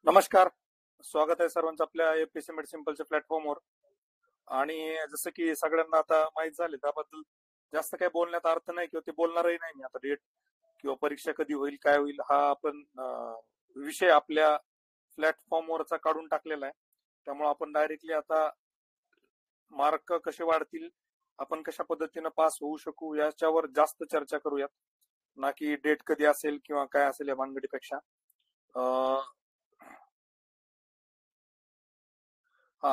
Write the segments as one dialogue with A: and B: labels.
A: नमस्कार. स्वागत आहे सर्वांचं आपल्या एपीसी मेड सिंपलच्या प्लॅटफॉर्मवर. आणि जसं की सगळ्यांना आता माहित झाले, त्याबद्दल जास्त काही बोलण्यात अर्थ नाही किंवा ते बोलणारही नाही मी. आता डेट किंवा परीक्षा कधी होईल, काय होईल, हा आपण विषय आपल्या प्लॅटफॉर्मवरचा काढून टाकलेला आहे. त्यामुळे आपण डायरेक्टली आता मार्क कसे वाढतील, आपण कशा पद्धतीनं पास होऊ शकू याच्यावर जास्त चर्चा करूयात, ना की डेट कधी असेल किंवा काय असेल या भानगडीपेक्षा.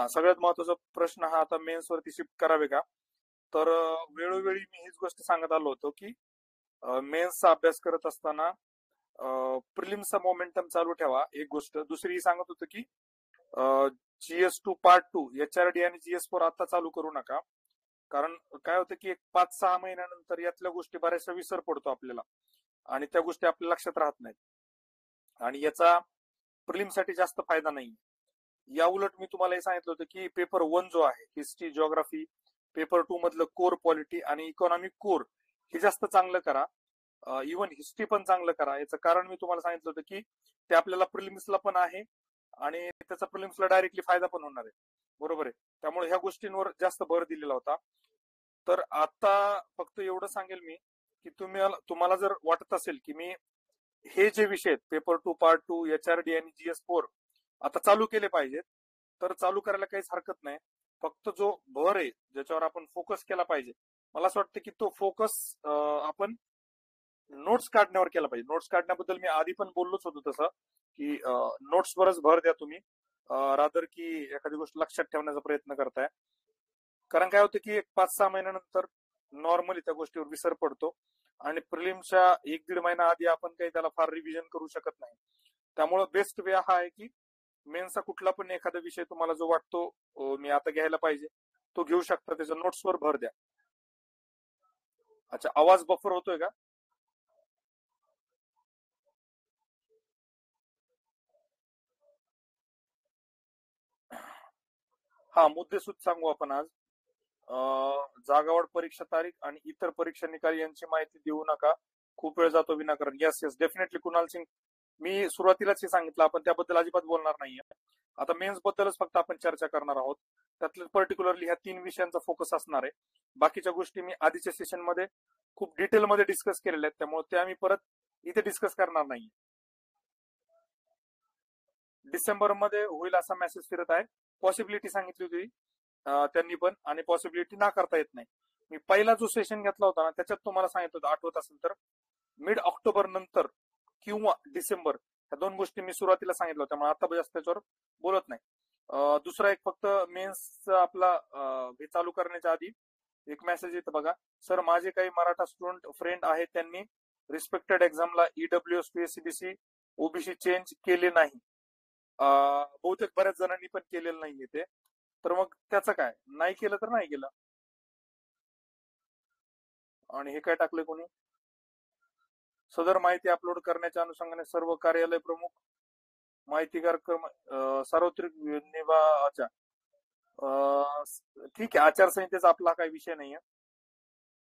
A: सगळ्यात महत्वाचा प्रश्न हा आता मेन्स वरती शिफ्ट करावे का. तर वेळोवेळी मी हीच गोष्ट सांगत आलो होतो की मेन्सचा अभ्यास करत असताना प्रिलिम्सचा मोमेंटम चालू ठेवा, एक गोष्ट. दुसरी सांगत होतो की GS2 पार्ट 2 HRD आणि GS4 आता चालू करू नका. कारण काय होतं की एक 5-6 महिन्यानंतर यातल्या गोष्टी बऱ्याचशा विसर पडतो आपल्याला आणि त्या गोष्टी आपल्या लक्षात राहत नाहीत आणि याचा प्रिलिमसाठी जास्त फायदा नाही. या उलट मी तुम्हाला हे सांगितलं होतं की पेपर 1 जो आहे, हिस्ट्री, जिओग्राफी, पेपर 2 मधलं कोर पॉलिटी आणि इकॉनॉमिक कोर, हे जास्त चांगलं करा. इव्हन हिस्ट्री पण चांगलं करा. याचं कारण मी तुम्हाला सांगितलं होतं की ते आपल्याला प्रिलिम्सला पण आहे आणि त्याचा प्रिलिम्सला डायरेक्टली फायदा पण होणार आहे, बरोबर आहे. त्यामुळे ह्या गोष्टींवर जास्त भर दिलेला होता. तर आता फक्त एवढं सांगेल मी की तुम्हाला जर वाटत असेल की मी हे जे विषय आहेत, पेपर 2 पार्ट 2, HRD आणि GS4 आता चालू केले पाहिजेत, तर चालू करायला काहीच हरकत नाही. फक्त जो भर आहे, ज्याच्यावर आपण फोकस केला पाहिजे, मला असं वाटतं की तो फोकस आपण नोट्स काढण्यावर केला पाहिजे. नोट्स काढण्याबद्दल मी आधी पण बोललोच होतो तसं की नोट्सवरच भर द्या तुम्ही, रादर की एखादी गोष्ट लक्षात ठेवण्याचा प्रयत्न करताय. कारण काय होतं की एक 5-6 महिन्यानंतर नॉर्मली त्या गोष्टीवर विसर पडतो आणि प्रिलिम्सच्या 1-1.5 महिना आधी आपण काही त्याला फार रिव्हिजन करू शकत नाही. त्यामुळे बेस्ट वे हा आहे की मेन्सचा कुठला पण एखादा विषय तुम्हाला जो वाटतो मी आता घ्यायला पाहिजे, तो घेऊ शकता. त्याच्या नोट्सवर भर द्या. अच्छा, आवाज बफर होतोय का? हा, मुद्देसूद सांगू आपण आज. जागावाढ परीक्षा तारीख आणि इतर परीक्षा निकाल यांची माहिती देऊ नका, खूप वेळ जातो विनाकारण. Yes yes, definitely Kunal Singh, मी सुरुवातीलाच हे सांगितलं, आपण त्याबद्दल अजिबात बोलणार नाहीये. आता मेन्स बद्दलच फक्त आपण चर्चा करणार आहोत. त्यातलं पर्टिक्युलरली ह्या 3 विषयांचा फोकस असणार आहे. बाकीच्या गोष्टी मी आधीच्या सेशन मध्ये खूप डिटेलमध्ये डिस्कस केलेल्या आहेत, त्यामुळे त्या मी परत इथे डिस्कस करणार नाही. डिसेंबर मध्ये होईल असा मेसेज फिरत आहे. पॉसिबिलिटी सांगितली होती त्यांनी पण, आणि पॉसिबिलिटी नाकारता येत नाही. मी पहिला जो सेशन घेतला होता ना, त्याच्यात तुम्हाला सांगितलं होतं, आठवत असेल तर, मिड ऑक्टोबर नंतर किंवा डिसेंबर, ह्या 2 गोष्टी मी सुरुवातीला सांगितलं होत्या. त्यामुळे आता जास्त त्याच्यावर बोलत नाही. दुसरा एक फक्त मेन्स आपला हे चालू करण्याच्या आधी एक मेसेज येतं बघा. सर, माझे काही मराठा स्टुडंट फ्रेंड आहेत, त्यांनी रिस्पेक्टेड एक्झामला EWS PSCBC OBC चेंज केले नाही. बहुतेक बऱ्याच जणांनी पण केलेलं नाहीये ते. तर मग त्याचं काय, नाही केलं तर नाही केलं. आणि हे काय टाकले कोणी, सदर माहिती अपलोड करण्याच्या अनुषंगाने सर्व कार्यालय प्रमुख माहितीगार सार्वत्रिक अच्छा, ठीक आहे. आचारसंहितेचा आपला काही विषय नाहीये.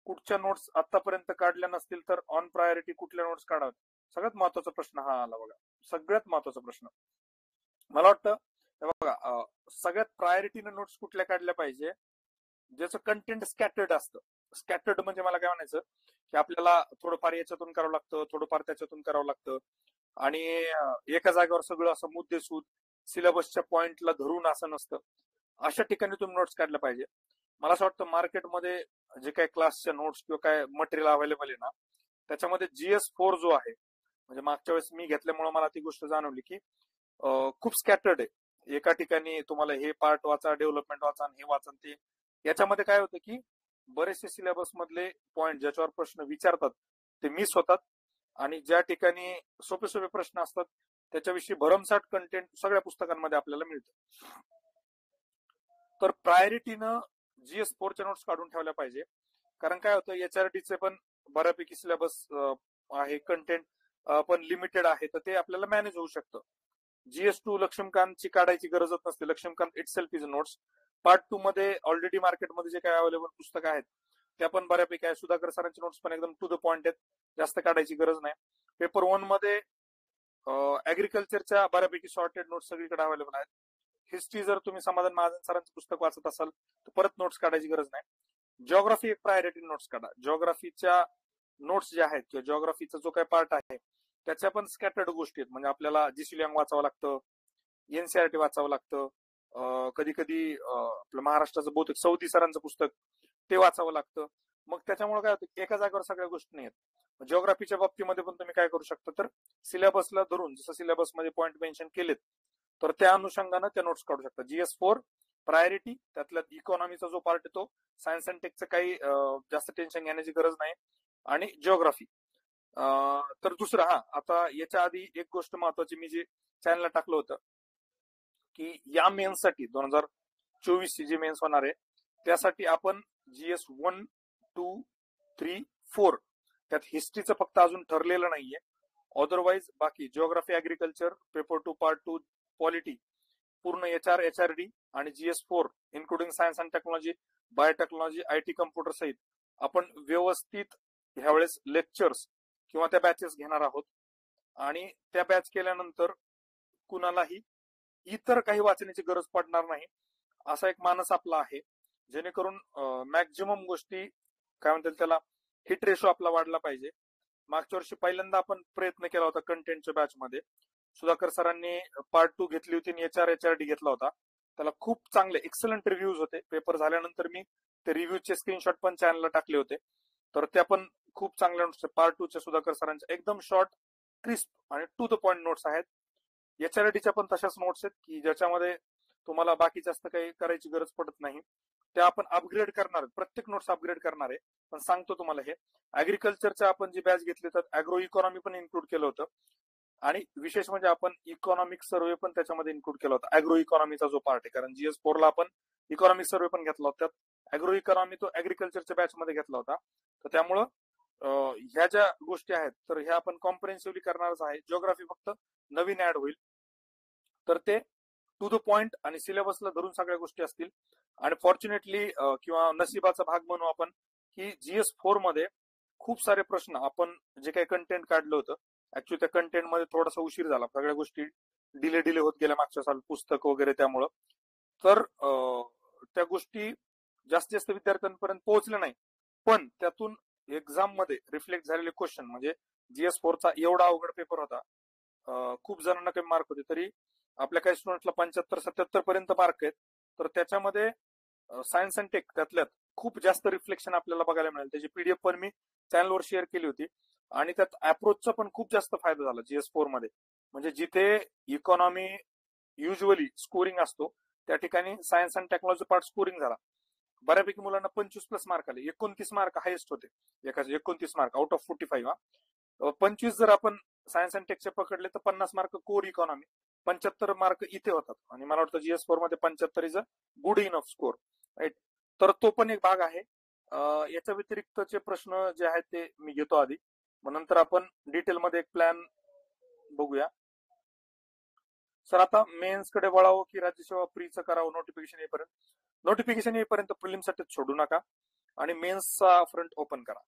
A: कुठच्या नोट्स आतापर्यंत काढल्या नसतील तर ऑन प्रायोरिटी कुठल्या नोट्स काढाव्यात, सगळ्यात महत्वाचा प्रश्न हा आला बघा. सगळ्यात महत्वाचा प्रश्न मला वाटतं, बघा, सगळ्यात प्रायोरिटीने नोट्स कुठल्या काढल्या पाहिजे, ज्याचं कंटेंट स्कॅटर्ड असतं. स्कॅटर्ड म्हणजे मला काय म्हणायचं की आपल्याला थोडंफार याच्यातून करावं लागतं, थोडंफार त्याच्यातून करावं लागतं, आणि एका जागेवर सगळं असं मुद्देसूद सिलेबसच्या पॉइंटला धरून असं नसतं. अशा ठिकाणी तुम्ही नोट्स काढल्या पाहिजे. मला असं वाटतं मार्केटमध्ये जे काही क्लासच्या नोट्स किंवा काय मटेरियल अवेलेबल आहे ना, त्याच्यामध्ये GS4 जो आहे, म्हणजे मागच्या वेळेस मी घेतल्यामुळे मला ती गोष्ट जाणवली की खूप स्कॅटर्ड आहे. एका ठिकाणी तुम्हाला हे पार्ट वाचा, डेव्हलपमेंट वाचा, हे वाचा, ते. याच्यामध्ये काय होतं की बरेचसे सिलेबस मधले पॉइंट ज्याच्यावर प्रश्न विचारतात ते मिस होतात, आणि ज्या ठिकाणी सोपे सोपे प्रश्न असतात त्याच्याविषयी भरमसाठ कंटेंट सगळ्या पुस्तकांमध्ये आपल्याला मिळतं. तर प्रायोरिटीनं GS4च्या नोट्स काढून ठेवल्या पाहिजे. कारण काय होतं, HRDचे पण बऱ्यापैकी सिलेबस आहे, कंटेंट पण लिमिटेड आहे, तर ते आपल्याला मॅनेज होऊ शकतं. GS2 लक्ष्मीकांतची काढायची गरजच नसते. Laxmikanth itself is notes. Part 2 मध्ये ऑलरेडी मार्केटमध्ये जे काही अवेलेबल पुस्तकं आहेत त्या पण बऱ्यापैकी आहे. सुधाकर सरांचे नोट्स पण एकदम टू द पॉइंट आहेत, जास्त काढायची गरज नाही. पेपर 1 मध्ये ऍग्रिकल्चरच्या बऱ्यापैकी शॉर्टेड नोट्स सगळीकडे अवेलेबल आहेत. हिस्ट्री जर तुम्ही समाधान महाजन सरांचं पुस्तक वाचत असाल तर परत नोट्स काढायची गरज नाही. जिओग्राफी एक प्रायोरिटी नोट्स काढा. जिओग्राफीच्या नोट्स ज्या आहेत किंवा जिओग्राफीचा जो काही पार्ट आहे त्याच्या पण स्कॅटर्ड गोष्टी आहेत. म्हणजे आपल्याला जीसीलियांग वाचावं लागतं, एनसीआरटी वाचावं लागतं, कधी कधी आपलं महाराष्ट्राचं बहुतेक सौदी सरांचं पुस्तक ते वाचावं लागतं. मग त्याच्यामुळे काय होतं, एका जागेवर सगळ्या गोष्टी नाही आहेत. जिओग्राफीच्या बाबतीमध्ये पण तुम्ही काय करू शकता, तर सिलेबसला धरून जसं सिलेबसमध्ये पॉईंट मेन्शन केलेत तर त्या अनुषंगानं त्या नोट्स काढू शकता. GS4 प्रायोरिटी, त्यातल्या इकॉनॉमीचा जो पार्ट आहे तो सायन्स अँड टेकचं काही जास्त टेन्शन घेण्याची गरज नाही. आणि जिओग्राफी तर दुसरं, आता याच्या आधी एक गोष्ट महत्वाची मी जे चॅनलला टाकलं होतं की या मेन्ससाठी 2024 जे मेन्स होणार आहे त्यासाठी आपण GS1, 2, 3, 4 त्यात हिस्ट्रीचं फक्त अजून ठरलेलं नाहीये. अदरवाईज बाकी geography, agriculture, paper 2 part 2, polity, पूर्ण HR, HRD आणि GS4 including science and technology, biotechnology, IT, computer सहित आपण व्यवस्थित ह्यावेळेस लेक्चर्स किंवा त्या बॅचेस घेणार आहोत. आणि त्या बॅच केल्यानंतर कुणालाही इतर काही वाचण्याची गरज पडणार नाही असा एक मानस आपला आहे, जेणेकरून मॅक्झिमम गोष्टी काय म्हणतात त्याला हिट रेशो आपला वाढला पाहिजे. मागच्या वर्षी पहिल्यांदा आपण प्रयत्न केला होता कंटेंटच्या बॅच मध्ये. सुधाकर सरांनी पार्ट 2 घेतली होती आणि HR, HRD घेतला होता. त्याला खूप चांगले एक्सलंट रिव्ह्यूज होते. पेपर झाल्यानंतर मी ते रिव्ह्यूचे स्क्रीनशॉट पण चॅनलला टाकले होते. तर त्या पण खूप चांगल्या नोट्स, पार्ट 2 च्या सुधाकर सरांच्या एकदम शॉर्ट, क्रिस्प आणि टू द पॉइंट नोट्स आहेत. HRDच्या पण तशाच नोट्स आहेत की ज्याच्यामध्ये तुम्हाला बाकी जास्त काही करायची गरज पडत नाही. त्या आपण अपग्रेड करणार, प्रत्येक नोट्स अपग्रेड करणार आहे. पण सांगतो तुम्हाला हे ऍग्रिकल्चरच्या आपण जी बॅच घेतली तर अॅग्रो इकॉनॉमी पण इन्क्लूड केलं होतं. आणि विशेष म्हणजे आपण इकॉनॉमिक सर्वे पण त्याच्यामध्ये इन्क्लूड केला होता, अॅग्रो इकॉनॉमीचा जो पार्ट आहे. कारण GS4 ला आपण इकॉनॉमिक सर्वे पण घेतला होता, त्यात अॅग्रो इकॉनॉमी तो ऍग्रिकल्चरच्या बॅच मध्ये घेतला होता. तर त्यामुळं ह्या ज्या गोष्टी आहेत तर ह्या आपण कॉम्प्रिहेन्सिव्हली करणारच आहे. जिओग्राफी फक्त नवीन ऍड होईल, तर ते टू द पॉइंट आणि सिलेबसला धरून सगळ्या गोष्टी असतील. आणि फॉर्च्युनेटली किंवा नशिबाचा भाग म्हणू आपण की GS4 मध्ये खूप सारे प्रश्न आपण जे काही कंटेंट काढलं होतं, ऍक्च्युली त्या कंटेंट मध्ये थोडासा उशीर झाला, सगळ्या गोष्टी डिले होत गेल्या मागच्या साल, पुस्तक वगैरे, त्यामुळं तर त्या गोष्टी जास्तीत जास्त विद्यार्थ्यांपर्यंत पोहोचल्या नाही. पण त्यातून एक्झाम मध्ये रिफ्लेक्ट झालेले क्वेश्चन, म्हणजे GS4 चा एवढा अवघड पेपर होता, खूप जणांना कमी मार्क होते, तरी आपल्या काही स्टुडंट्सला 75-77 पर्यंत मार्क आहेत. तर त्याच्यामध्ये सायन्स अँड टेक त्यातल्यात खूप जास्त रिफ्लेक्शन आपल्याला बघायला मिळेल. त्याची PDF पण मी चॅनलवर शेअर केली होती. आणि त्यात अप्रोचचा पण खूप जास्त फायदा झाला GS4 मध्ये. म्हणजे जिथे इकॉनॉमी युजली स्कोरिंग असतो त्या ठिकाणी science and technology part scoring झाला. बऱ्यापैकी मुलांना 25+ मार्क आले. 29 मार्क हायेस्ट होते एकाचे, 29 मार्क आउट ऑफ 45. 25 जर आपण सायन्स अँड टेकचे पकडले तर 50 मार्क कोर इकॉनॉमी, 75 मार्क इथे होतात. आणि मला वाटतं GS4 मध्ये 75 is a good enough score, right. तर तो पण एक भाग आहे. याच्या व्यतिरिक्तचे प्रश्न जे आहेत ते मी घेतो आधी, मग नंतर आपण डिटेलमध्ये एक प्लॅन बघूया. सर आता मेन्स कडे वळावं की राज्यसेवा प्रीचं करावं नोटिफिकेशन येईपर्यंत? नोटिफिकेशन येईपर्यंत प्रिलिमसाठीच सोडू नका आणि मेन्सचा फ्रंट ओपन करा.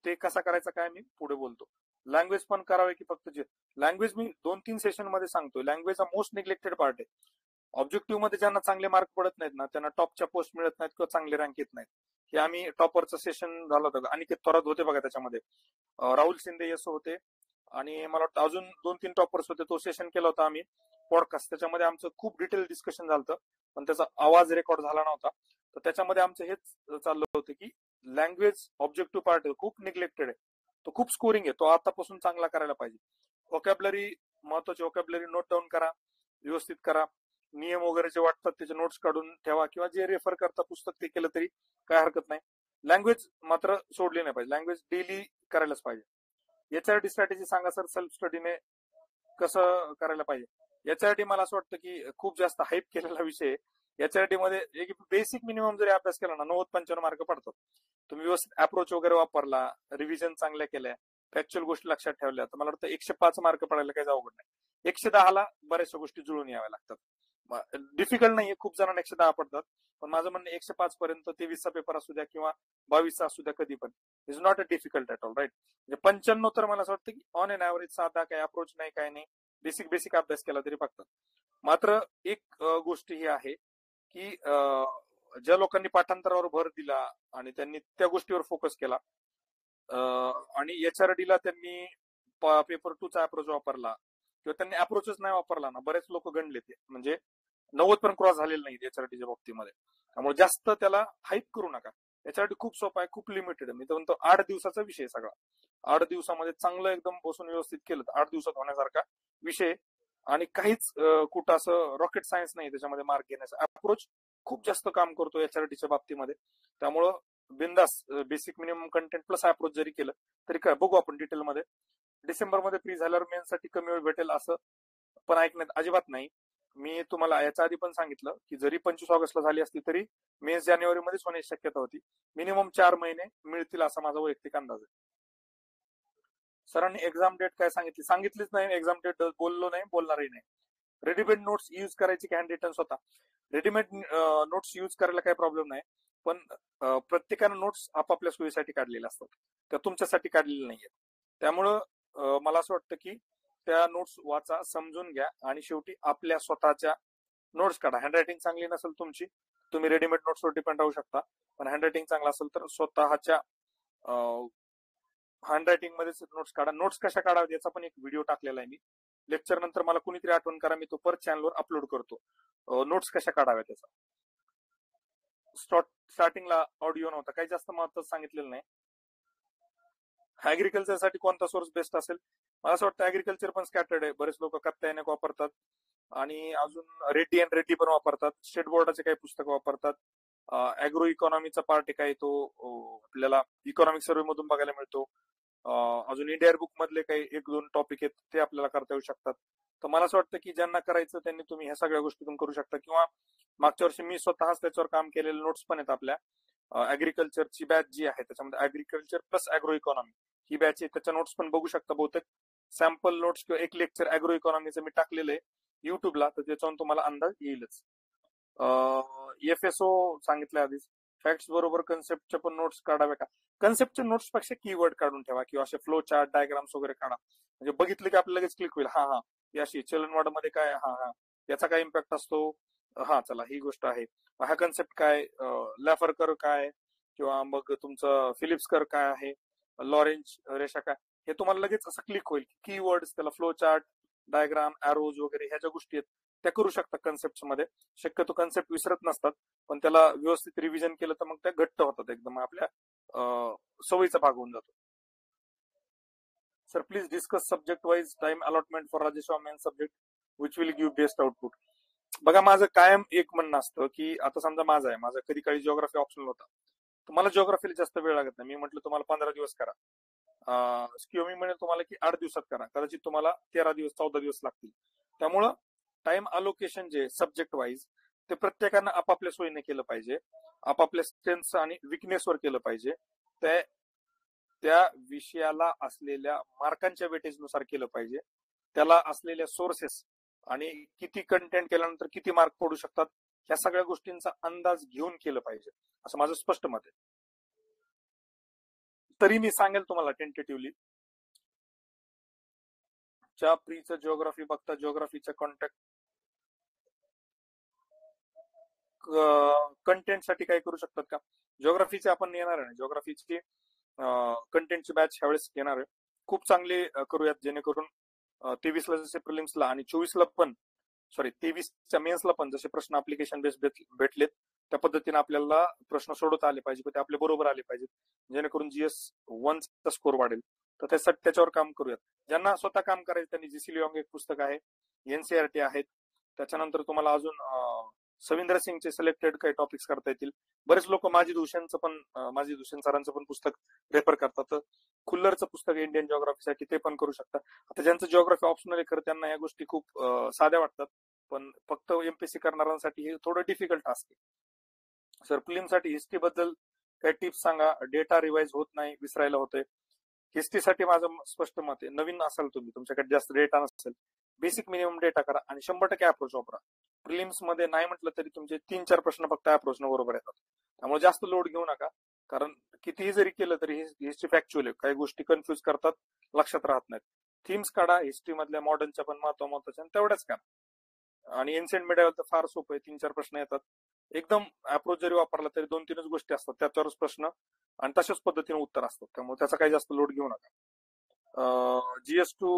A: ते कसा करायचा काय मी पुढे बोलतो. लँग्वेज पण करावे की फक्त लँग्वेज मी 2-3 सेशन मध्ये सांगतोय. लँग्वेज हा मोस्ट निग्लेक्टेड पार्ट आहे. ऑब्जेक्टिव्ह मध्ये ज्यांना चांगले मार्क पडत नाहीत ना त्यांना टॉपच्या पोस्ट मिळत नाहीत किंवा चांगले रँक येत नाहीत. हे आम्ही टॉपरचं सेशन झालं होतं, अनिकेत थोरात होते बघा त्याच्यामध्ये, राहुल शिंदे यस होते, आणि मला वाटतं अजून 2-3 टॉपर्स होते. तो सेशन केला होता आम्ही पॉडकास्ट, त्याच्यामध्ये आमचं खूप डिटेल डिस्कशन झालं, पण त्याचा आवाज रेकॉर्ड झाला नव्हता. तर त्याच्यामध्ये आमचं हेच चाललं होतं की लँग्वेज ऑब्जेक्टिव्ह पार्ट खूप निग्लेक्टेड आहे, तो खूप स्कोरिंग आहे, तो आतापासून चांगला करायला पाहिजे. व्होकॅब्युलरी महत्वाची, व्होकॅब्युलरी नोट डाऊन करा, व्यवस्थित करा. नियम वगैरे जे वाटतात त्याचे नोट्स काढून ठेवा, किंवा जे रेफर करता पुस्तक ते केलं तरी काय हरकत नाही. लँग्वेज मात्र सोडली नाही पाहिजे, लँग्वेज डेली करायलाच पाहिजे. HRD स्ट्रॅटेजी सांगा सर, सेल्फ स्टडीने कसं करायला पाहिजे? HRD मला असं वाटतं की खूप जास्त हाईप केलेला विषय. HRD मध्ये एक बेसिक मिनिमम जरी अभ्यास केला ना 90-95 मार्क पडतात. तुम्ही व्यवस्थित अप्रोच वगैरे वापरला, रिव्हिजन चांगल्या केल्या, फॅक्च्युअल गोष्टी लक्षात ठेवल्या, तर मला वाटतं 105 मार्क पडायला काही अवघड नाही. 110 ला बऱ्याचशा गोष्टी जुळून याव्या लागतात. डिफिकल्ट नाहीये, खूप जणांना 110 पडतात, पण माझं म्हणणं 105 पर्यंत 23चा पेपर असू द्या किंवा 22चा असू द्या, कधी पण is not a difficult at all, right. म्हणजे 95 तर मला असं वाटतं की ऑन एन ऍव्हरेज साधा, काही अप्रोच नाही, काय नाही, बेसिक बेसिक अभ्यास केला तरी बघतात. मात्र एक गोष्ट ही आहे की ज्या लोकांनी पाठांतरावर भर दिला आणि त्यांनी त्या गोष्टीवर फोकस केला आणि HRD ला त्यांनी पेपर 2 चा अप्रोच वापरला किंवा त्यांनी अप्रोचच नाही वापरला ना, बरेच लोक गणले ते, म्हणजे 90 पण क्रॉस झालेले नाही HRDच्या बाबतीमध्ये. त्यामुळे जास्त त्याला हाईप करू नका. HRD खूप सोपा आहे, खूप लिमिटेड आहे. मी तर म्हणतो 8 दिवसाचा विषय सगळा. 8 दिवसामध्ये चांगलं एकदम बसून व्यवस्थित केलं तर 8 दिवसात होण्यासारखा विषय, आणि काहीच कुठं असं रॉकेट सायन्स नाही त्याच्यामध्ये मार्क घेण्याचा. अप्रोच खूप जास्त काम करतो HRDच्या बाबतीमध्ये. त्यामुळं बिंदास basic minimum content plus approach जरी केलं तरी काय, बघू आपण डिटेलमध्ये. डिसेंबरमध्ये फ्री झाल्यावर मेन्ससाठी कमी वेळ भेटेल असं पण ऐकण्यात अजिबात नाही. मी तुम्हाला याच्या आधी पण सांगितलं की जरी 25 ऑगस्टला झाली असती तरी मेन्स जानेवारीमध्येच होण्याची शक्यता होती. मिनिमम 4 महिने मिळतील असा माझा वैयक्तिक अंदाज आहे. सरांनी एक्झाम डेट काय सांगितलीच नाही. एक्झाम डेट बोललो नाही, बोलणारही नाही. रेडीमेड नोट्स युज करायची की हँड रिटन स्वतः? रेडीमेड नोट्स युज करायला काही प्रॉब्लेम नाही, पण प्रत्येकानं नोट्स आपापल्या सोयीसाठी काढलेल्या असतात, त्या तुमच्यासाठी काढलेल्या नाहीये. त्यामुळं मला असं वाटतं की त्या नोट्स वाचा, समजून घ्या आणि शेवटी आपल्या स्वतःच्या नोट्स काढा. हँडरायटिंग चांगली नसेल तुमची, तुम्ही रेडीमेड नोट्सवर डिपेंड राहू शकता, पण हँडरायटिंग चांगला असेल तर स्वतःच्या हँडरायटिंग मध्येच नोट्स काढा. नोट्स कशा काढाव्यात याचा पण एक व्हिडिओ टाकलेला आहे मी. लेक्चर नंतर मला कुणीतरी आठवण करा, मी तो परत चॅनलवर अपलोड करतो, नोट्स कशा काढाव्यात त्याचा. स्टार्टिंगला ऑडिओ नव्हता, काही जास्त महत्त्वाचं सांगितलेलं नाही. ऍग्रिकल्चरसाठी कोणता सोर्स बेस्ट असेल? मला असं वाटतं ऍग्रिकल्चर पण स्कॅटर्ड आहे. बरेच लोक कत्तायनेक वापरतात आणि अजून रेड्डी अँड रेड्डी पण वापरतात. स्टेट बोर्डाचे काही पुस्तकं वापरतात. अॅग्रो इकॉनॉमीचा पार्ट काय तो आपल्याला इकॉनॉमिक सर्व्हे मधून बघायला मिळतो. अजून इंडिया बुक मधले काही 1-2 टॉपिक आहेत ते आपल्याला करता येऊ शकतात. तर मला असं वाटतं की ज्यांना करायचं त्यांनी तुम्ही ह्या सगळ्या गोष्टीतून करू शकता. किंवा मागच्या वर्षी मी स्वतःच त्याच्यावर काम केलेले नोट्स पण आहेत आपल्या. ऍग्रिकल्चरची बॅच जी आहे त्याच्यामध्ये ऍग्रिकल्चर प्लस अॅग्रो इकॉनॉमी ही बॅच आहे, त्याच्या नोट्स पण बघू शकता. बहुतेक सॅम्पल नोट्स किंवा एक लेक्चर अॅग्रो इकॉनॉमीचं मी टाकलेलं आहे युट्यूबला, तर त्याच्यावरून तुम्हाला अंदाज येईलच. FSO सांगितलं आधीच. फॅक्ट्स बरोबर कन्सेप्टच्या पण नोट्स काढाव्या का? कन्सेप्टच्या नोट्स पेक्षा कीवर्ड काढून ठेवा किंवा असे फ्लो चार्ट डायग्राम्स वगैरे काढा, म्हणजे बघितले की आपल्याला लगेच क्लिक होईल. हा याशी चलनवाढमध्ये काय, हा याचा काय इम्पॅक्ट असतो, हा चला ही गोष्ट आहे, हा कन्सेप्ट काय, लॅफर कर्व काय, किंवा मग तुमचं फिलिप्स कर्व काय आहे, लॉरेंज रेषा काय, हे तुम्हाला लगेच असं क्लिक होईल. कीवर्ड्स, त्याला फ्लो चार्ट, डायग्राम, एरोज वगैरे ह्या ज्या गोष्टी आहेत त्या करू शकता कन्सेप्ट मध्ये. शक्यतो कन्सेप्ट विसरत नसतात, पण त्याला व्यवस्थित रिव्हिजन केलं तर मग त्या घट्ट होतात एकदम, आपल्या सवयीचा भाग होऊन जातो. Sir please discuss subject wise time allotment for Rajesh main subject which will give best output. बघा माझं कायम एक म्हणणं असतं की आता समजा माझा कधी काळी जिओग्राफी ऑप्शनल होता, तर मला जिओग्राफीला जास्त वेळ लागत नाही. मी म्हटलं तुम्हाला 15 दिवस करा, किंवा मी म्हणेल तुम्हाला की 8 दिवसात करा, कदाचित तुम्हाला 13 दिवस 14 दिवस लागतील. त्यामुळं टाइम अलोकेशन जे सब्जेक्ट वाईज ते प्रत्येकानं आपापल्या सोयीने केलं पाहिजे, आपापल्या स्ट्रेंथ आणि विकनेसवर केलं पाहिजे. त्या विषयाला असलेल्या मार्कांच्या वेटेजनुसार केलं पाहिजे, त्याला असलेल्या सोर्सेस आणि किती कंटेंट केल्यानंतर किती मार्क पडू शकतात ह्या सगळ्या गोष्टींचा अंदाज घेऊन केलं पाहिजे, असं माझं स्पष्ट मत आहे. तरी मी सांगेल तुम्हाला टेंटेटिव्हली, ज्या प्रीचं जिओग्राफी बघता जिओग्राफीच्या कॉन्टॅक्ट कंटेंट साठी काय करू शकतात का? जिओग्राफीचे आपण येणार आहे, जिओग्राफीची कंटेंटची बॅच ह्यावेळेस येणार आहे. खूप चांगले करूयात, जेणेकरून 23ला जसे प्रिलिम्सला आणि 24ला पण 23च्या मेन्सला पण जसे प्रश्न अप्लिकेशन बेस भेटलेत त्या पद्धतीने आपल्याला प्रश्न सोडवता आले पाहिजे, ते आपले बरोबर आले पाहिजेत, जेणेकरून GS1 चा स्कोर वाढेल. तर त्यासाठी त्याच्यावर काम करूयात. ज्यांना स्वतः काम करायचं त्यांनी जीसी लिऑंग एक पुस्तक आहे, NCERT आहेत, त्याच्यानंतर तुम्हाला अजून सविंद्र सिंगचे सिलेक्टेड काही टॉपिक्स करता येतील. बरेच लोक माजिद हुसेन सरांचं पण पुस्तक रेफर करतात. खुल्लरचं पुस्तक इंडियन जिओग्राफीसाठी ते पण करू शकता. आता ज्यांचं जिओग्राफी ऑप्शनल आहे त्यांना या गोष्टी खूप साध्या वाटतात, पण फक्त MPSC करणाऱ्यांसाठी हे थोडं डिफिकल्ट टास्क आहे. सर प्रिलिमसाठी हिस्ट्री बद्दल काही टिप्स सांगा, डेटा रिवाइज होत नाही, विसरायला होतंय. हिस्ट्रीसाठी माझं स्पष्ट मत आहे, नवीन असाल तुम्ही, तुमच्याकडे जास्त डेटा नसेल, बेसिक मिनिमम डेटा करा आणि 100% अप्रोच वापरा. प्रिलिम्स मध्ये नाही म्हटलं तरी तुमचे 3-4 प्रश्न फक्त अप्रोच न बरोबर येतात. त्यामुळे जास्त लोड घेऊ नका, कारण कितीही जरी केलं तरी हिस्ट्री फॅक्च्युअल आहे, काही गोष्टी कन्फ्युज करतात, लक्षात राहत नाहीत. थीम्स काढा हिस्ट्री मधल्या, मॉडर्नच्या पण महत्वाच्या तेवढ्याच करा. आणि एन्शियंट मीडियावर तर फार सोपं आहे, 3-4 प्रश्न येतात. एकदम अप्रोच जरी वापरला तरी 2-3च गोष्टी असतात, त्याच्यावरच प्रश्न आणि तशाच पद्धतीने उत्तर असतात, त्यामुळे त्याचा काही जास्त लोड घेऊ नका. GS2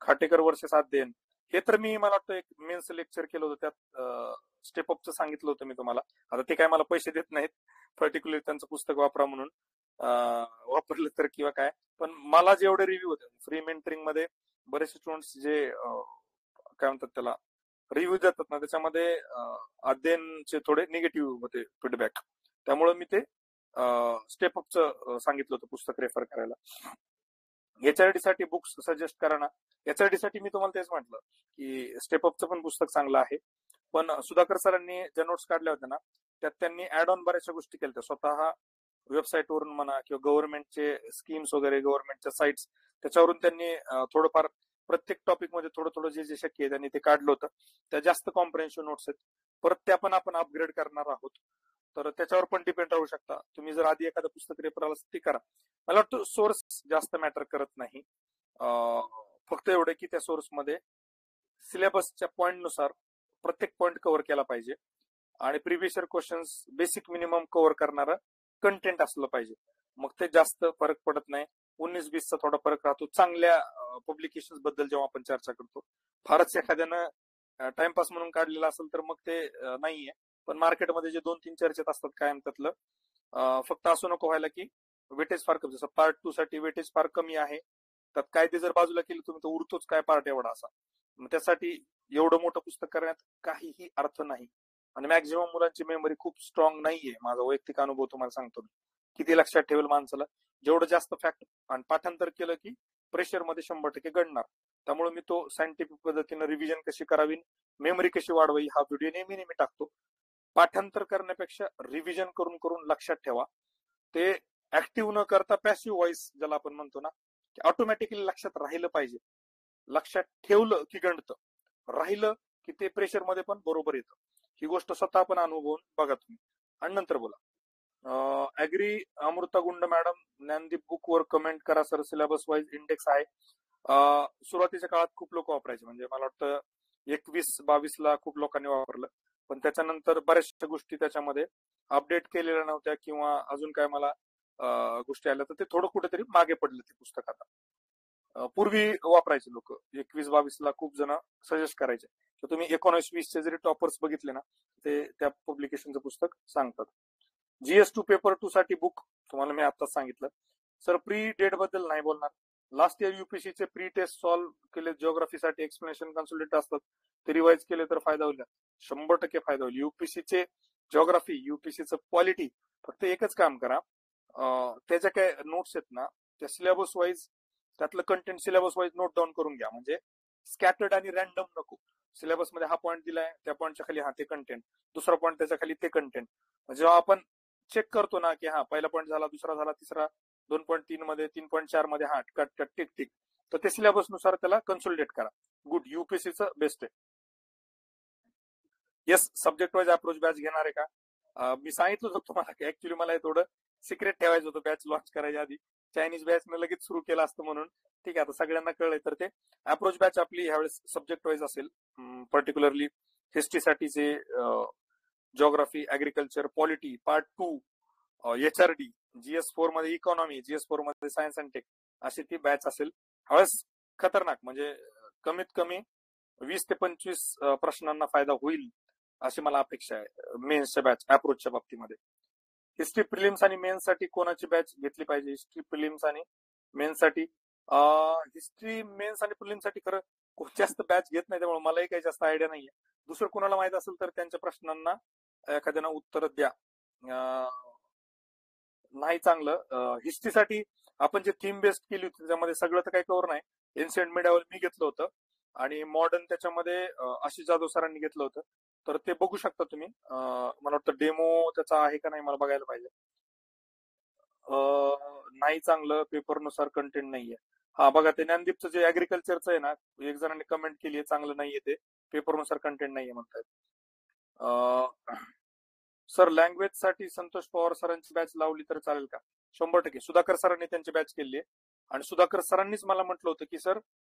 A: खाटेकर वर्ष 7 देन, हे तर मी मला वाटतं एक मेन्स लेक्चर केलं होतं, त्यात स्टेप अपचं सांगितलं होतं मी तुम्हाला. आता ते काय मला पैसे देत नाहीत पर्टिक्युलर त्यांचं पुस्तक वापरा म्हणून, वापरलं तर किंवा काय, पण मला जेवढे रिव्ह्यू होते फ्री मेंटरिंग मध्ये बरेचसे स्टुडंट्स जे काय म्हणतात त्याला रिव्ह्यू देतात ना, त्याच्यामध्ये अध्ययनचे थोडे निगेटिव्ह होते फीडबॅक, त्यामुळे मी ते स्टेप अपचं सांगितलं होतं पुस्तक रेफर करायला. HRD साठी बुक्स सजेस्ट करा ना. HRD साठी मी तुम्हाला तेच म्हटलं की स्टेप अपचं पण पुस्तक चांगलं आहे, पण सुधाकर सरांनी ज्या नोट्स काढल्या होत्या ना, त्यात त्यांनी ऍड ऑन बऱ्याचशा गोष्टी केल्या होत्या स्वतः वेबसाईट वरून म्हणा, किंवा गव्हर्नमेंटचे स्कीम्स वगैरे, गव्हर्नमेंटच्या साईट्स, त्याच्यावरून त्यांनी थोडंफार प्रत्येक टॉपिक मध्ये थोडं थोडं जे जे शक्य आहे त्यांनी ते काढलं होतं. त्या जास्त कॉम्प्रिहेन्सिव्ह नोट्स आहेत, परत त्या पण आपण अपग्रेड करणार आहोत, तर त्याच्यावर पण डिपेंड राहू शकता तुम्ही. जर आधी एखादं पुस्तक रेफर आलं ते करा. मला वाटतं सोर्स जास्त मॅटर करत नाही, फक्त एवढं की त्या सोर्स मध्ये सिलेबसच्या पॉइंट नुसार प्रत्येक पॉइंट कव्हर केला पाहिजे आणि previous year questions basic minimum cover करणारं कंटेंट असलं पाहिजे, मग ते जास्त फरक पडत नाही. 19-20चा थोडा फरक राहतो चांगल्या पब्लिकेशन बद्दल जेव्हा आपण चर्चा करतो. फारच एखाद्यानं टाइमपास म्हणून काढलेला असेल तर मग ते नाहीये, पण मार्केटमध्ये जे 2-3 चर्चेत असतात कायम त्यातलं फक्त असं नको व्हायला की वेटेज फार कमी, जसं पार्ट 2 साठी वेटेज फार कमी आहे, त्यात काय ते जर बाजूला केलं तुम्ही तर उरतोच काय पार्ट एवढा असा, मग त्यासाठी एवढं मोठं पुस्तक करण्यात काहीही अर्थ नाही. आणि मॅक्झिमम मुलांची मेमरी खूप स्ट्रॉंग नाहीये, माझा वैयक्तिक अनुभव तुम्हाला सांगतो. किती लक्षात ठेवेल माणसाला, जेवढं जास्त फॅक्ट आणि पाठांतर केलं की प्रेशर मध्ये 100% गणणार. त्यामुळे मी तो सायंटिफिक पद्धतीने रिव्हिजन कशी करावी, मेमरी कशी वाढवावी हा व्हिडिओ नेहमी टाकतो. पाठांतर करण्यापेक्षा रिव्हिजन करून करून लक्षात ठेवा. ते ऍक्टिव्ह न करता पॅसिव्ह व्हॉइस ज्याला आपण म्हणतो ना, की ऑटोमॅटिकली लक्षात राहिलं पाहिजे. लक्षात ठेवलं की गणतं, राहिलं की ते प्रेशर मध्ये पण बरोबर येतं. ही गोष्ट स्वतः पण अनुभवून बघा तुम्ही आणि नंतर बोला. ऍग्री अमृता गुंड मॅडम, ज्ञानदीप बुक वर कमेंट करा सर, सिलेबस वाईज इंडेक्स आहे. सुरुवातीच्या काळात खूप लोक वापरायचे, म्हणजे मला वाटतं 21-22 ला खूप लोकांनी वापरलं, पण त्याच्यानंतर बऱ्याचशा गोष्टी त्याच्यामध्ये अपडेट केलेल्या नव्हत्या किंवा अजून काय मला गोष्टी आल्या, तर ते थोडं कुठेतरी मागे पडलं ते पुस्तक. आता पूर्वी वापरायचे लोक 21-22 ला खूप जण सजेस्ट करायचे, तर तुम्ही 19-20 चे जरी टॉपर्स बघितले ना, ते त्या पब्लिकेशनचं पुस्तक सांगतात. GS2 पेपर 2 साठी बुक तुम्हाला मी आताच सांगितलं. सर प्री डेट बद्दल नाही बोलणार. लास्ट इयर UPSC चे प्री टेस्ट सॉल्व्ह केले, जिओग्राफीसाठी एक्सप्लेनेशन कन्सल्टेंट असतात, ते रिवाइज केले तर फायदा होईल. 100% फायदा होईल. UPSC चे जिओग्राफी, UPSC चं पॉलिटी, फक्त एकच काम करा, त्याच्या काय नोट्स आहेत ना, त्या सिलेबस वाईज त्यातलं content syllabus wise note down करून घ्या, म्हणजे स्कॅटर्ड आणि रॅन्डम नको. सिलेबस मध्ये हा पॉईंट दिलाय, त्या पॉईंटच्या खाली हा ते कंटेंट, दुसरा पॉईंट त्याच्या खाली ते कंटेंट. जेव्हा आपण चेक करतो ना की हा पहिला पॉईंट झाला, दुसरा झाला, तिसरा 2.3 मध्ये, 3.4 मध्ये, हा कट कट टिक टिक, तर ते सिलेबस नुसार त्याला कन्सोलिडेट करा. गुड, UPSCचं बेस्ट आहे. Yes, subject wise approach batch घेणार आहे का? मी सांगितलं होतं तुम्हाला की ऍक्च्युली मला थोडं सिक्रेट ठेवायचं होतं बॅच लॉन्च करायच्या आधी. चायनीज बॅच न लगेच सुरू केलं असतं म्हणून. ठीक आहे, आता सगळ्यांना कळलंय, तर ते अप्रोच बॅच आपली ह्यावेळेस सब्जेक्ट वाईज असेल. पर्टिक्युलरली हिस्ट्रीसाठीचे geography, agriculture, polity, part 2, HRD, GS4 मध्ये इकॉनॉमी, GS4 मध्ये सायन्स अँड टेक, अशी ती बॅच असेल. ह्यावेळेस खतरनाक, म्हणजे कमीत कमी 20 ते 25 प्रश्नांना फायदा होईल अशी मला अपेक्षा आहे मेन्सच्या बॅच अप्रोचच्या बाबतीमध्ये. हिस्ट्री प्रिलिम्स आणि मेन्स साठी कोणाची बॅच घेतली पाहिजे? हिस्ट्री प्रिलिम्स आणि मेन्स साठी, हिस्ट्री मेन्स आणि प्रिलिम्स साठी खरं जास्त बॅच घेत नाही, त्यामुळे मलाही काही जास्त आयडिया नाहीये. दुसरं कोणाला माहित असेल तर त्यांच्या प्रश्नांना एखाद्यानं उत्तर द्या. नाही चांगलं. हिस्ट्रीसाठी आपण जे थीम बेस्ड केली होती त्याच्यामध्ये सगळं तर काही कव्हर नाही. एन्शियंट मीडियावर मी घेतलं होतं आणि मॉडर्न त्याच्यामध्ये आशिष जाधव सरांनी घेतलं होतं, तर ते बघू शकता तुम्ही. मला वाटतं डेमो त्याचा आहे का नाही मला बघायला पाहिजे. नाही चांगलं, पेपरनुसार कंटेंट नाहीये. हा बघा, ते ज्ञानदीपचं जे ऍग्रिकल्चरचं आहे ना, एक जणांनी कमेंट केली आहे चांगलं नाहीये, ते पेपरनुसार कंटेंट नाहीये म्हणतात. सर लँग्वेज साठी संतोष पवार सरांची बॅच लावली तर चालेल का? 100%. सुधाकर सरांनी त्यांची बॅच केली आहे. आणि सुधाकर सरांनीच मला म्हटलं होतं की सर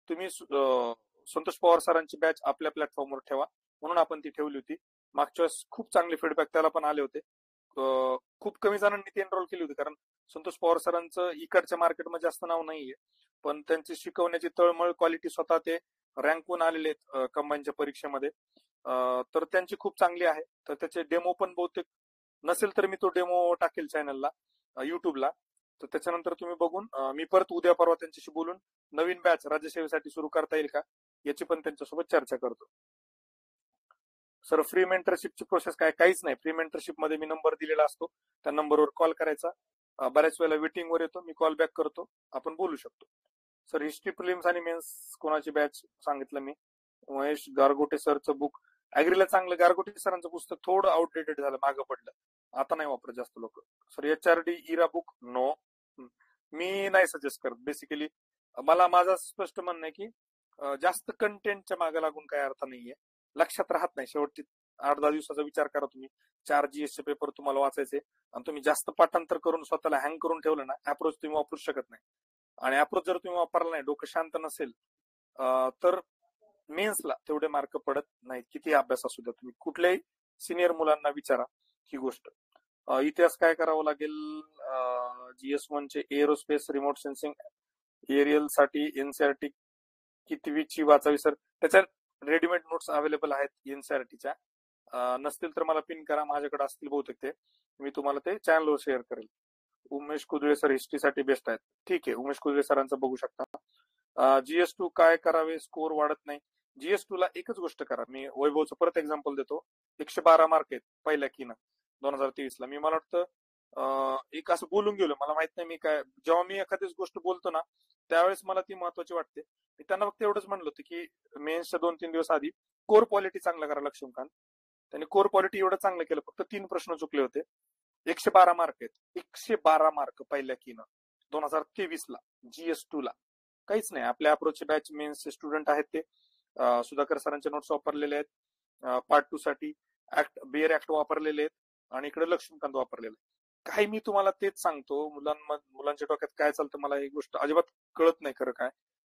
A: तुम्ही संतोष पवार सरांची बॅच आपल्या प्लॅटफॉर्मवर ठेवा, म्हणून आपण ती ठेवली होती. मागच्या वेळेस खूप चांगले फीडबॅक त्याला पण आले होते. खूप कमी जणांनी ती एनरोल केली होती, कारण संतोष पवार सरांचं इकडच्या मार्केटमध्ये जास्त नाव नाहीये, पण त्यांची शिकवण्याची तळमळ, क्वालिटी स्वतः ते रँकवून आलेले आहेत कंबाईनच्या परीक्षेमध्ये. तर त्यांची खूप चांगली आहे. तर त्याचे डेमो पण बहुतेक नसेल तर मी तो डेमो टाकेल चॅनलला, युट्यूबला. तर त्याच्यानंतर तुम्ही बघून मी परत उद्या परवा त्यांच्याशी बोलून नवीन बॅच राज्यसेवेसाठी सुरू करता येईल का याची पण त्यांच्यासोबत चर्चा करतो. सर फ्री मेंटरशिपची प्रोसेस काय? काहीच नाही. फ्री मेंटरशिप मध्ये मी नंबर दिलेला असतो, त्या नंबरवर कॉल करायचा. बऱ्याच वेळेला वेटिंगवर येतो, मी कॉल बॅक करतो, आपण बोलू शकतो. सर हिस्ट्री प्रिलिम्स आणि मेन्स कोणाची बॅच सांगितलं मी? महेश गारगोटे सरचं बुक ऍग्रीला चांगलं. गारगोटे सरांचं पुस्तक थोडं आउटडेटेड झालं, मागं पडलं, आता नाही वापरत जास्त लोक. सर HRD इरा बुक नो, मी नाही सजेस्ट करत. बेसिकली मला माझं स्पष्ट म्हणणं आहे की जास्त कंटेंटच्या मागे लागून काही अर्थ नाहीये, लक्षात राहत नाही. शेवटची 8-10 दिवसाचा विचार करा तुम्ही. 4 GS चे पेपर तुम्हाला वाचायचे आणि तुम्ही जास्त पाठांतर करून स्वतःला हँग करून ठेवलं ना, अप्रोच तुम्ही वापरू शकत नाही. आणि अप्रोच जर तुम्ही वापरला नाही, डोकं शांत नसेल, तर मेन्सला तेवढे मार्क पडत नाहीत, किती अभ्यास असू द्या. तुम्ही कुठल्याही सिनियर मुलांना विचारा ही गोष्ट. इतिहास काय करावं लागेल? GS1 चे एरोस्पेस, रिमोट सेन्सिंग, एरियल साठी NCERT कितवीची वाचावी सर? त्याच्यात रेडीमेड नोट्स अवेलेबल आहेत NCERTच्या. नसतील तर मला पिन करा, माझ्याकडे असतील बहुतेक ते, मी तुम्हाला ते चॅनलवर शेअर करेल. उमेश कुदळे सर हिस्ट्रीसाठी बेस्ट आहेत. ठीक आहे, उमेश कुदळे सरांचं बघू शकता. GS2 काय करावे? स्कोर वाढत नाही. GS2 ला एकच गोष्ट करा. मी वैभवचं परत एक्झाम्पल देतो. 112 मार्क आहेत पहिल्या कीनं 2023 ला. मी मला वाटतं एक असं बोलून गेलो, मला माहित नाही मी काय, जेव्हा मी एखादीच गोष्ट बोलतो ना त्यावेळेस मला ती महत्वाची वाटते. मी त्यांना फक्त एवढंच म्हणलं होतं की मेन्सच्या 2-3 दिवस आधी कोर क्वालिटी चांगला करा लक्ष्मीकांत. त्यांनी कोर क्वालिटी एवढं चांगलं केलं, फक्त 3 प्रश्न चुकले होते. 112 मार्क आहेत, 112 मार्क पहिल्या कीनं 2023 ला GS2 ला. काहीच नाही. आपल्या अप्रोचचे बॅच मेन्सचे स्टुडंट आहेत ते सुधाकर सरांचे नोट्स वापरलेले आहेत, पार्ट 2 साठी बेअर ऍक्ट वापरलेले आहेत आणि इकडे लक्ष्मीकांत वापरलेले आहेत. काही मी तुम्हाला तेच सांगतो, मुलांच्या डोक्यात काय चालतं मला ही गोष्ट अजिबात कळत नाही. खरं काय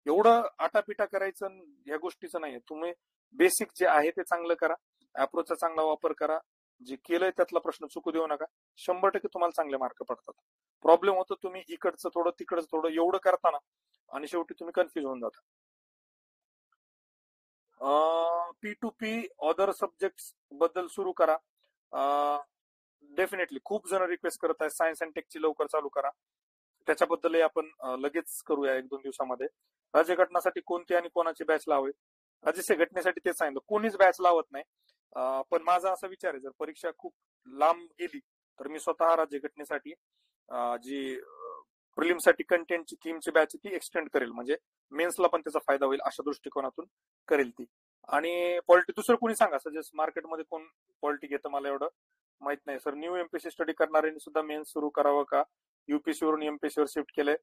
A: एवढं आटापिटा करायचं या गोष्टीचं नाहीये. तुम्ही बेसिक जे आहे ते चांगलं करा, अप्रोचचा चांगला वापर करा, जे केलंय त्यातला प्रश्न चुकू देऊ नका. 100% तुम्हाला चांगले मार्क पडतात. प्रॉब्लेम होतो तुम्ही इकडचं थोडं तिकडचं थोडं एवढं करताना आणि शेवटी तुम्ही कन्फ्युज होऊन जाता. P2P अदर सब्जेक्ट बद्दल सुरू करा. डेफिनेटली खूप जण रिक्वेस्ट करत आहेत सायन्स अँड टेकची लवकर चालू करा. त्याच्याबद्दलही आपण लगेच करूया 1-2 दिवसामध्ये. राज्यघटनासाठी कोणती आणि कोणाची बॅच लावावी? राज्य घटनेसाठी तेच सांगितलं, कोणीच बॅच लावत नाही. पण माझा असा विचार आहे, जर परीक्षा खूप लांब गेली तर मी स्वतः राज्यघटनेसाठी जी प्रिलिमसाठी कंटेंटची थीमची बॅच ती एक्सटेंड करेल, म्हणजे मेन्सला पण त्याचा फायदा होईल अशा दृष्टिकोनातून करेल ती. आणि पॉलिटी दुसरं कोणी सांगा सजेस्ट, मार्केटमध्ये कोण पॉलिटी घेतं मला एवढं माहित नाही. सर न्यू MPSC स्टडी करणाऱ्यांनी सुद्धा मेन्स सुरू करावं का? UPSC वरून MPSC वर शिफ्ट केलंय.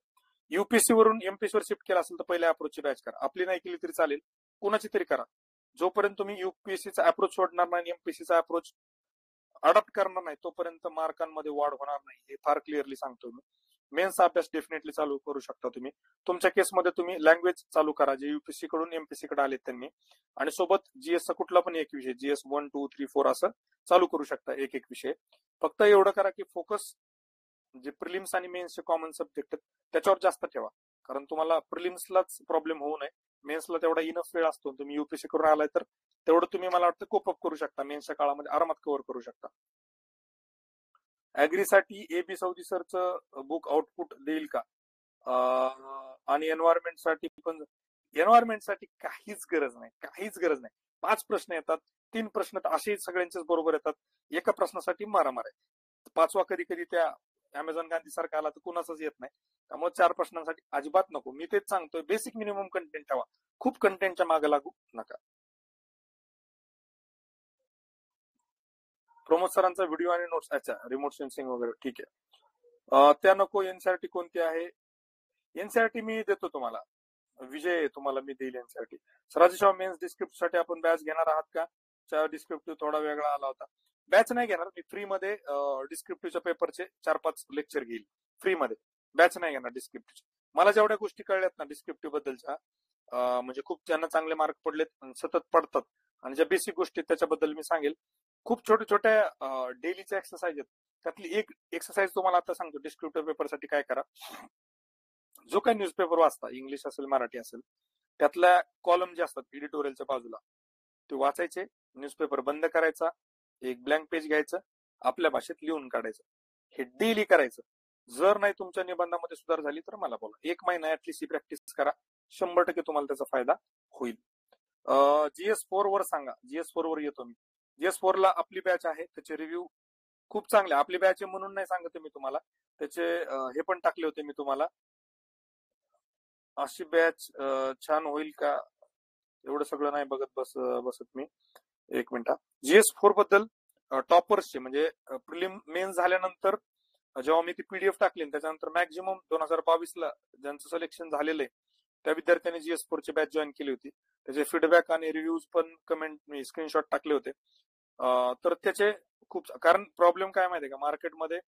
A: UPSC वरून MPSC वर शिफ्ट केला असेल तर पहिल्या अप्रोचची बॅच करा. आपली नाही केली तरी चालेल, कोणाची तरी करा. जोपर्यंत तुम्ही UPSCचा अप्रोच सोडणार नाही आणि MPSCचा अप्रोच अडॉप्ट करणार नाही तोपर्यंत मार्कांमध्ये वाढ होणार नाही, हे फार क्लिअरली सांगतो मी. मेन्सचा अभ्यास डेफिनेटली चालू करू शकता तुम्ही. तुमच्या केसमध्ये तुम्ही लँग्वेज चालू करा, जे UPSC कडून MPSC कडे आलेत त्यांनी, आणि सोबत GSचा कुठला पण एक विषय, GS 1, 2, 3, 4 असं चालू करू शकता एक एक विषय. फक्त एवढं करा की फोकस जे प्रिलिम्स आणि मेन्सचे कॉमन सब्जेक्ट त्याच्यावर जास्त ठेवा, कारण तुम्हाला प्रिलिम्सलाच प्रॉब्लेम होऊ नये. मेन्सला तेवढा इनफ वेळ असतो, तुम्ही UPSC करून आलाय तर तेवढं तुम्ही मला वाटतं कोपअप करू शकता, मेन्सच्या काळामध्ये आरामात कव्हर करू शकता. ऍग्रीसाठी AB सौदी सरचं बुक आउटपुट देईल का? आणि एन्व्हायरमेंटसाठी पण, एन्व्हायरमेंटसाठी काहीच गरज नाही, काहीच गरज नाही. 5 प्रश्न येतात, 3 प्रश्न असे सगळ्यांचेच बरोबर येतात, एका प्रश्नासाठी मारामार आहे. 5वा कधी कधी त्या अमेझॉन गांधी सारखा आला तर कुणाचाच येत नाही. त्यामुळे 4 प्रश्नांसाठी अजिबात नको. मी तेच सांगतोय, बेसिक मिनिमम कंटेंट ठेवा, खूप कंटेंटच्या मागे लागू नका. प्रमोद सरांचा व्हिडिओ आणि नोट्स, अच्छा रिमोट सेन्सिंग वगैरे ठीक आहे. त्या नको. NCERT कोणती आहे? NCERT मी देतो तुम्हाला, विजय तुम्हाला मी देईल NCERT. राजेशाह मेन्स डिस्क्रिप्टिव्ह साठी आपण बॅच घेणार आहात का? डिस्क्रिप्टिव्ह थोडा वेगळा आला होता. बॅच नाही घेणार मी, फ्री मध्ये डिस्क्रिप्टिव्हच्या पेपरचे 4-5 लेक्चर घेईल फ्री मध्ये, बॅच नाही घेणार डिस्क्रिप्टिव्ह. मला जेवढ्या गोष्टी कळल्यात ना डिस्क्रिप्टिव्ह बद्दलच्या, म्हणजे खूप ज्यांना चांगले मार्क पडलेत सतत पडतात आणि ज्या बेसिक गोष्टी त्याच्याबद्दल मी सांगेल. खूप छोट्या छोट्या डेलीच्या एक्सरसाइज आहेत. त्यातली एक एक्सरसाइज तुम्हाला आता सांगतो. डिस्क्रिप्टिव्ह पेपरसाठी काय करा, जो काही न्यूजपेपर वाचता, इंग्लिश असेल मराठी असेल, त्यातल्या कॉलम जे असतात एडिटोरियलच्या बाजूला ते वाचायचे, न्यूजपेपर बंद करायचा, एक ब्लँक पेज घ्यायचं, आपल्या भाषेत लिहून काढायचं. हे डेली करायचं. जर नाही तुमच्या निबंधामध्ये सुधार झाली तर मला बोला. 1 महिना ऍटलीस्ट ही प्रॅक्टिस करा, 100% तुम्हाला त्याचा फायदा होईल. GS4 वर सांगा. GS4 वर येतो मी. GS4 ला आपली बॅच आहे, त्याचे रिव्ह्यू खूप चांगले. आपली बॅच म्हणून नाही सांगते मी तुम्हाला, त्याचे हे पण टाकले होते मी तुम्हाला. अशी बॅच छान होईल का एवढं सगळं नाही बघत बसत मी. 1 मिनिट. GS4 बद्दल टॉपर्सचे म्हणजे प्रिलिम मेन झाल्यानंतर जेव्हा मी ती पीडीएफ टाकली त्याच्यानंतर मॅक्झिमम 2022 ला ज्यांचं सिलेक्शन झालेलं आहे त्या विद्यार्थ्यांनी GS4 ची बॅच जॉईन केली होती. त्याचे फीडबॅक आणि रिव्ह्यूज पण कमेंट मी स्क्रीनशॉट टाकले होते. तर त्याचे खूप, कारण प्रॉब्लेम काय माहितीये का, मार्केटमध्ये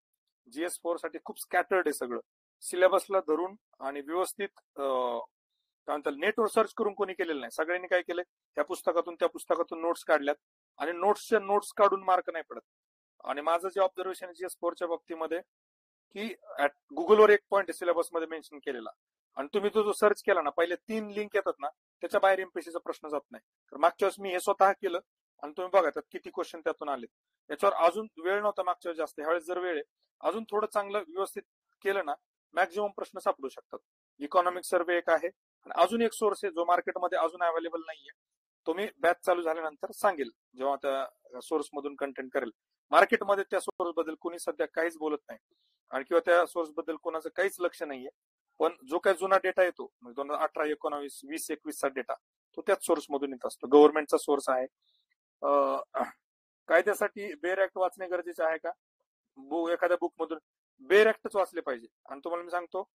A: GS4 साठी खूप स्कॅटर्ड आहे सगळं, सिलेबसला धरून आणि व्यवस्थित काय म्हणतात नेटवर सर्च करून कोणी केलेलं नाही. सगळ्यांनी काय केलंय, त्या पुस्तकातून नोट्स काढल्यात आणि नोट्सच्या नोट्स काढून मार्क नाही पडत. आणि माझं जे ऑब्झर्वेशन GS4च्या बाबतीमध्ये की गुगलवर एक पॉईंट सिलेबस मध्ये मेन्शन केलेला आणि तुम्ही तो जो सर्च केला ना, पहिले 3 लिंक येतात ना, त्याच्या बाहेर एमपीएससीचा प्रश्न जात नाही. तर मागच्या वेळेस मी हे स्वतः केलं आणि तुम्ही बघा त्यात किती क्वेश्चन त्यातून आले. याच्यावर अजून वेळ नव्हता मागच्या वेळेस जास्त, ह्यावेळेस जर वेळ आहे अजून थोडं चांगलं व्यवस्थित केलं ना, मॅक्झिमम प्रश्न सापडू शकतात. इकॉनॉमिक सर्वे एक आहे आणि अजून एक सोर्स आहे जो मार्केटमध्ये अजून अवेलेबल नाहीये, तो मी बॅच चालू झाल्यानंतर सांगेल जेव्हा त्या सोर्स मधून कंटेंट करेल. मार्केटमध्ये त्या सोर्स बद्दल कोणी सध्या काहीच बोलत नाही आणि किंवा त्या सोर्स बद्दल कोणाचं काहीच लक्ष नाहीये. पण जो काही जुना डेटा येतो 2018, 19, 20, 21 चा डेटा तो त्याच सोर्स मधून येत असतो. गव्हर्नमेंटचा सोर्स आहे. कायद्यासाठी बेअर ऍक्ट वाचणे गरजेचे आहे का? एखाद्या बुक मधून बेअर ऍक्टच वाचले पाहिजे आणि तुम्हाला मी सांगतो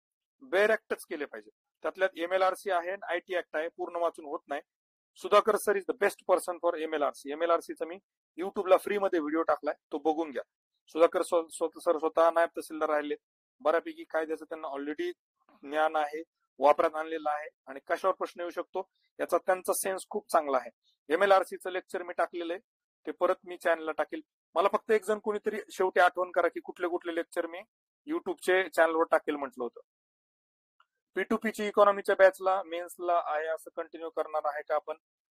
A: बेअर ऍक्टच केले पाहिजे. त्यातल्यात MLRC आहे आणि IT ऍक्ट आहे, पूर्ण वाचून होत नाही. Sudhakar sir is the best person for MLRC. MLRCचा मी युट्यूबला फ्री मध्ये व्हिडिओ टाकलाय, तो बघून घ्या. सुधाकर सर स्वतः नायब तहसीलदार राहिले, बऱ्यापैकी कायद्याचं त्यांना ऑलरेडी ज्ञान आहे, वापरात आणलेलं आहे आणि कशावर प्रश्न येऊ शकतो याचा त्यांचा सेन्स खूप चांगला आहे. MLRCचं लेक्चर मी टाकलेलं आहे, ते परत मी चॅनलला टाकेल. मला फक्त एक जण कोणीतरी शेवटी आठवण करा की कुठले कुठले लेक्चर मी युट्यूबचे चॅनलवर टाकेल म्हटलं होतं. P2P ची इकॉनॉमीच्या बॅचला मेन्सला आहे असं कंटिन्यू करणार आहे का आपण,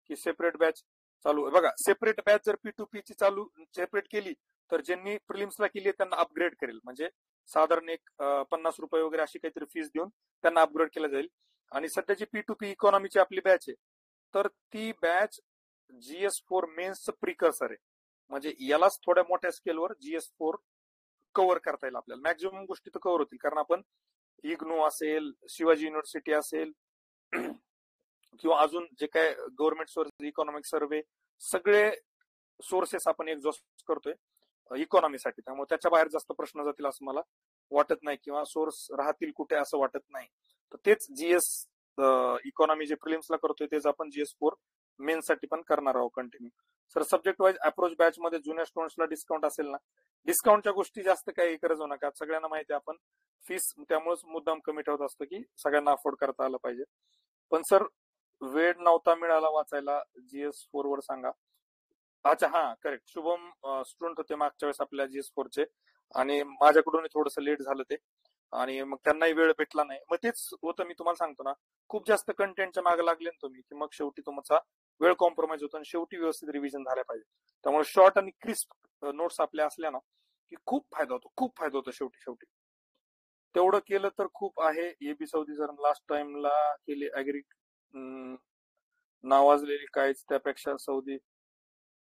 A: की सेपरेट बॅच चालू आहे? बघा, सेपरेट बॅच जर P2P ची चालू सेपरेट केली तर ज्यांनी प्रिलिम्सला केली त्यांना अपग्रेड करेल, म्हणजे साधारण एक 50 रुपये वगैरे अशी काहीतरी फीस देऊन त्यांना अपग्रेड केलं जाईल. आणि सध्याची P2P इकॉनॉमीची आपली बॅच आहे तर ती बॅच GS4 मेन्सचं प्रिकर्सर आहे, म्हणजे यालाच थोड्या मोठ्या स्केलवर GS4 कव्हर करता येईल आपल्याला. मॅक्झिमम गोष्टी तर कव्हर होतील कारण आपण इग्नू असेल, शिवाजी युनिव्हर्सिटी असेल किंवा अजून जे काय गव्हर्नमेंट सोर्स, इकॉनॉमिक सर्वे, सगळे सोर्सेस आपण एक्झॉस्ट करतोय इकॉनॉमीसाठी. त्यामुळे त्याच्या बाहेर जास्त प्रश्न जातील असं मला वाटत नाही किंवा सोर्स राहतील कुठे असं वाटत नाही. तर तेच GS इकॉनॉमी जे प्रिलिम्सला करतोय तेच आपण GS4 मेन साठी पण करणार आहोत continue. Sir subject wise approach batch मध्ये जुनियर स्टुडंट्सला डिस्काउंट असेल ना? डिस्काउंटच्या गोष्टी जास्त काही गरज होणार का, सगळ्यांना माहिती आहे आपण फीस त्यामुळेच मुद्दाम कमी ठेवत असतो की सगळ्यांना अफोर्ड करता आलं पाहिजे. पण सर वेळ नव्हता मिळाला वाचायला, GS4 वर सांगा. अच्छा, हा करेक्ट, शुभम स्टुडंट होते मागच्या वेळेस आपल्या GS4 चे आणि माझ्याकडून थोडस लेट झालं ते आणि मग त्यांनाही वेळ भेटला नाही. मग तेच होतं, मी तुम्हाला सांगतो ना, खूप जास्त कंटेंटच्या मागे लागले ना तुम्ही की मग शेवटी तुमचा वेळ कॉम्प्रोमाइज होतो आणि शेवटी व्यवस्थित रिव्हिजन झाल्या पाहिजे. त्यामुळे शॉर्ट आणि क्रिस्प नोट्स आपल्या असल्या ना की खूप फायदा होतो, खूप फायदा होतो शेवटी. तेवढं केलं तर खूप आहे. AB सौदी जर लास्ट टाइमला केली अॅग्री नावाजलेली काहीच त्यापेक्षा सौदी,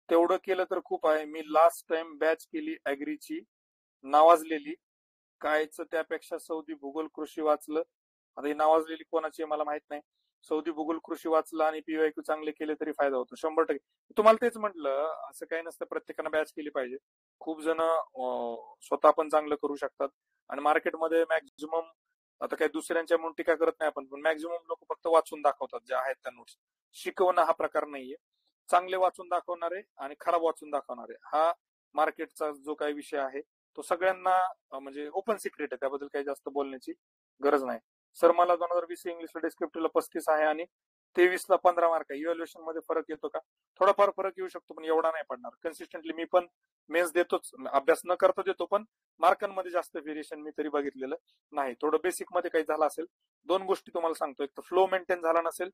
A: तेवढं केलं तर खूप आहे. मी लास्ट टाइम बॅच केली अॅग्रीची नावाजलेली, कायच त्यापेक्षा सौदी भूगोल कृषी वाचलं. आता ही नावाजलेली कोणाची मला माहित नाही. सौदी भूगोल कृषी वाचलं आणि PYQ चांगले केले तरी फायदा होतो 100%. तुम्हाला तेच म्हटलं, असं काही नसतं प्रत्येकानं बॅच केली पाहिजे. खूप जण स्वतः पण चांगलं करू शकतात आणि मार्केटमध्ये मॅक्झिमम, आता काही दुसऱ्यांच्या म्हणून टीका करत नाही आपण, पण मॅक्झिमम लोक फक्त वाचून दाखवतात जे आहेत त्या नोट्स. शिकवणं हा प्रकार नाहीये. चांगले वाचून दाखवणारे आणि खराब वाचून दाखवणारे हा मार्केटचा जो काही विषय आहे तो सगळ्यांना म्हणजे ओपन सिक्रेट आहे, त्याबद्दल काही जास्त बोलण्याची गरज नाही. सर मला 2020 इंग्लिशला डिस्क्रिप्टिव्हला 35 आहे आणि 23ला 15 मार्क आहे, इव्हॅल्युएशन मध्ये फरक येतो का? थोडाफार फरक येऊ शकतो पण एवढा नाही पडणार. कन्सिस्टंटली मी पण मेन्स देतोच, अभ्यास न करता देतो, पण मार्कांमध्ये जास्त व्हेरिएशन मी तरी बघितलेलं नाही. थोडं बेसिक मध्ये काही झालं असेल, दोन गोष्टी तुम्हाला सांगतो, एक तर फ्लो मेंटेन झाला नसेल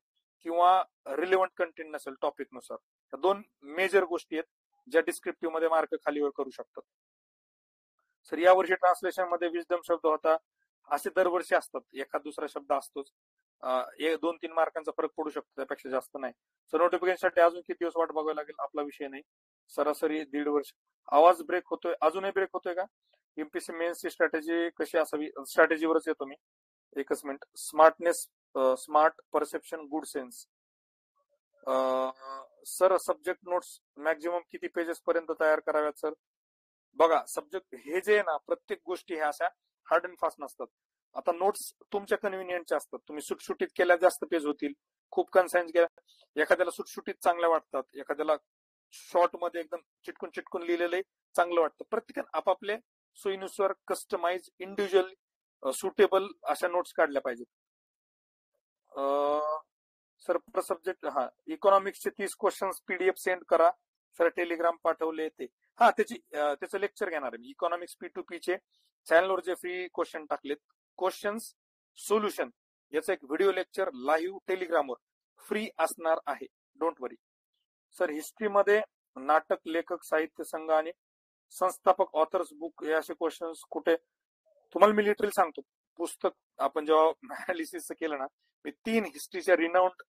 A: किंवा रिलेव्हंट कंटेंट नसेल टॉपिक नुसार. या दोन मेजर गोष्टी आहेत ज्या डिस्क्रिप्टिव्ह मध्ये मार्क खालीवर करू शकतात. सर यावर्षी ट्रान्सलेशन मध्ये विजडम शब्द होता, असे दरवर्षी असतात, एखाद दुसरा शब्द असतोच, 2-3 मार्कांचा फरक पडू शकतो, त्यापेक्षा जास्त नाही. सर नोटिफिकेशनसाठी अजून किती दिवस वाट बघावी लागेल? आपला विषय नाही, सरासरी 1.5 वर्ष. आवाज ब्रेक होतोय, अजूनही ब्रेक होतोय का? एमपीसी मेन्सची स्ट्रॅटेजी कशी असावी? स्ट्रॅटेजीवरच येतो मी, एकच minute. Smartness, smart perception, good sense. Sir subject notes maximum किती पेजेस पर्यंत तयार कराव्यात? सर बघा, सब्जेक्ट हे जे आहे ना, प्रत्येक गोष्टी ह्या अशा हार्ड अँड फास्ट नसतात. आता नोट्स तुमच्या कन्व्हिनियंटच्या असतात, तुम्ही सुटसुटीत केल्या जास्त पेज होतील, खूप कन्साइन्स केल्या, एखाद्याला सुटसुटीत चांगल्या वाटतात, एखाद्याला शॉर्ट मध्ये एकदम चिटकून चिटकून लिहिलेले चांगलं वाटतं. प्रत्येकाने आपापल्या सोयीनुसार कस्टमाइज, इंडिव्हिज्युअल, सुटेबल अशा नोट्स काढल्या पाहिजेत. सर पर सब्जेक्ट, हा इकॉनॉमिक्सचे 30 क्वेश्चन्स पीडीएफ सेंड करा. सर टेलिग्राम पाठवले ते, हा त्याचं लेक्चर घेणार आहे मी. इकॉनॉमिक्स P2P चे चॅनलवर जे फ्री क्वेश्चन टाकलेत, क्वेश्चन्स सोल्युशन, याचं एक व्हिडिओ लेक्चर लाईव्ह टेलिग्रामवर फ्री असणार आहे, डोंट वरी. सर हिस्ट्रीमध्ये नाटक, लेखक, साहित्य संघ आणि संस्थापक, ऑथर्स बुक, हे असे क्वेश्चन्स कुठे? तुम्हाला मी लिटरली सांगतो, पुस्तक आपण जेव्हा अनालिसिस केलं ना, मी 3 हिस्ट्रीच्या रिनाउंड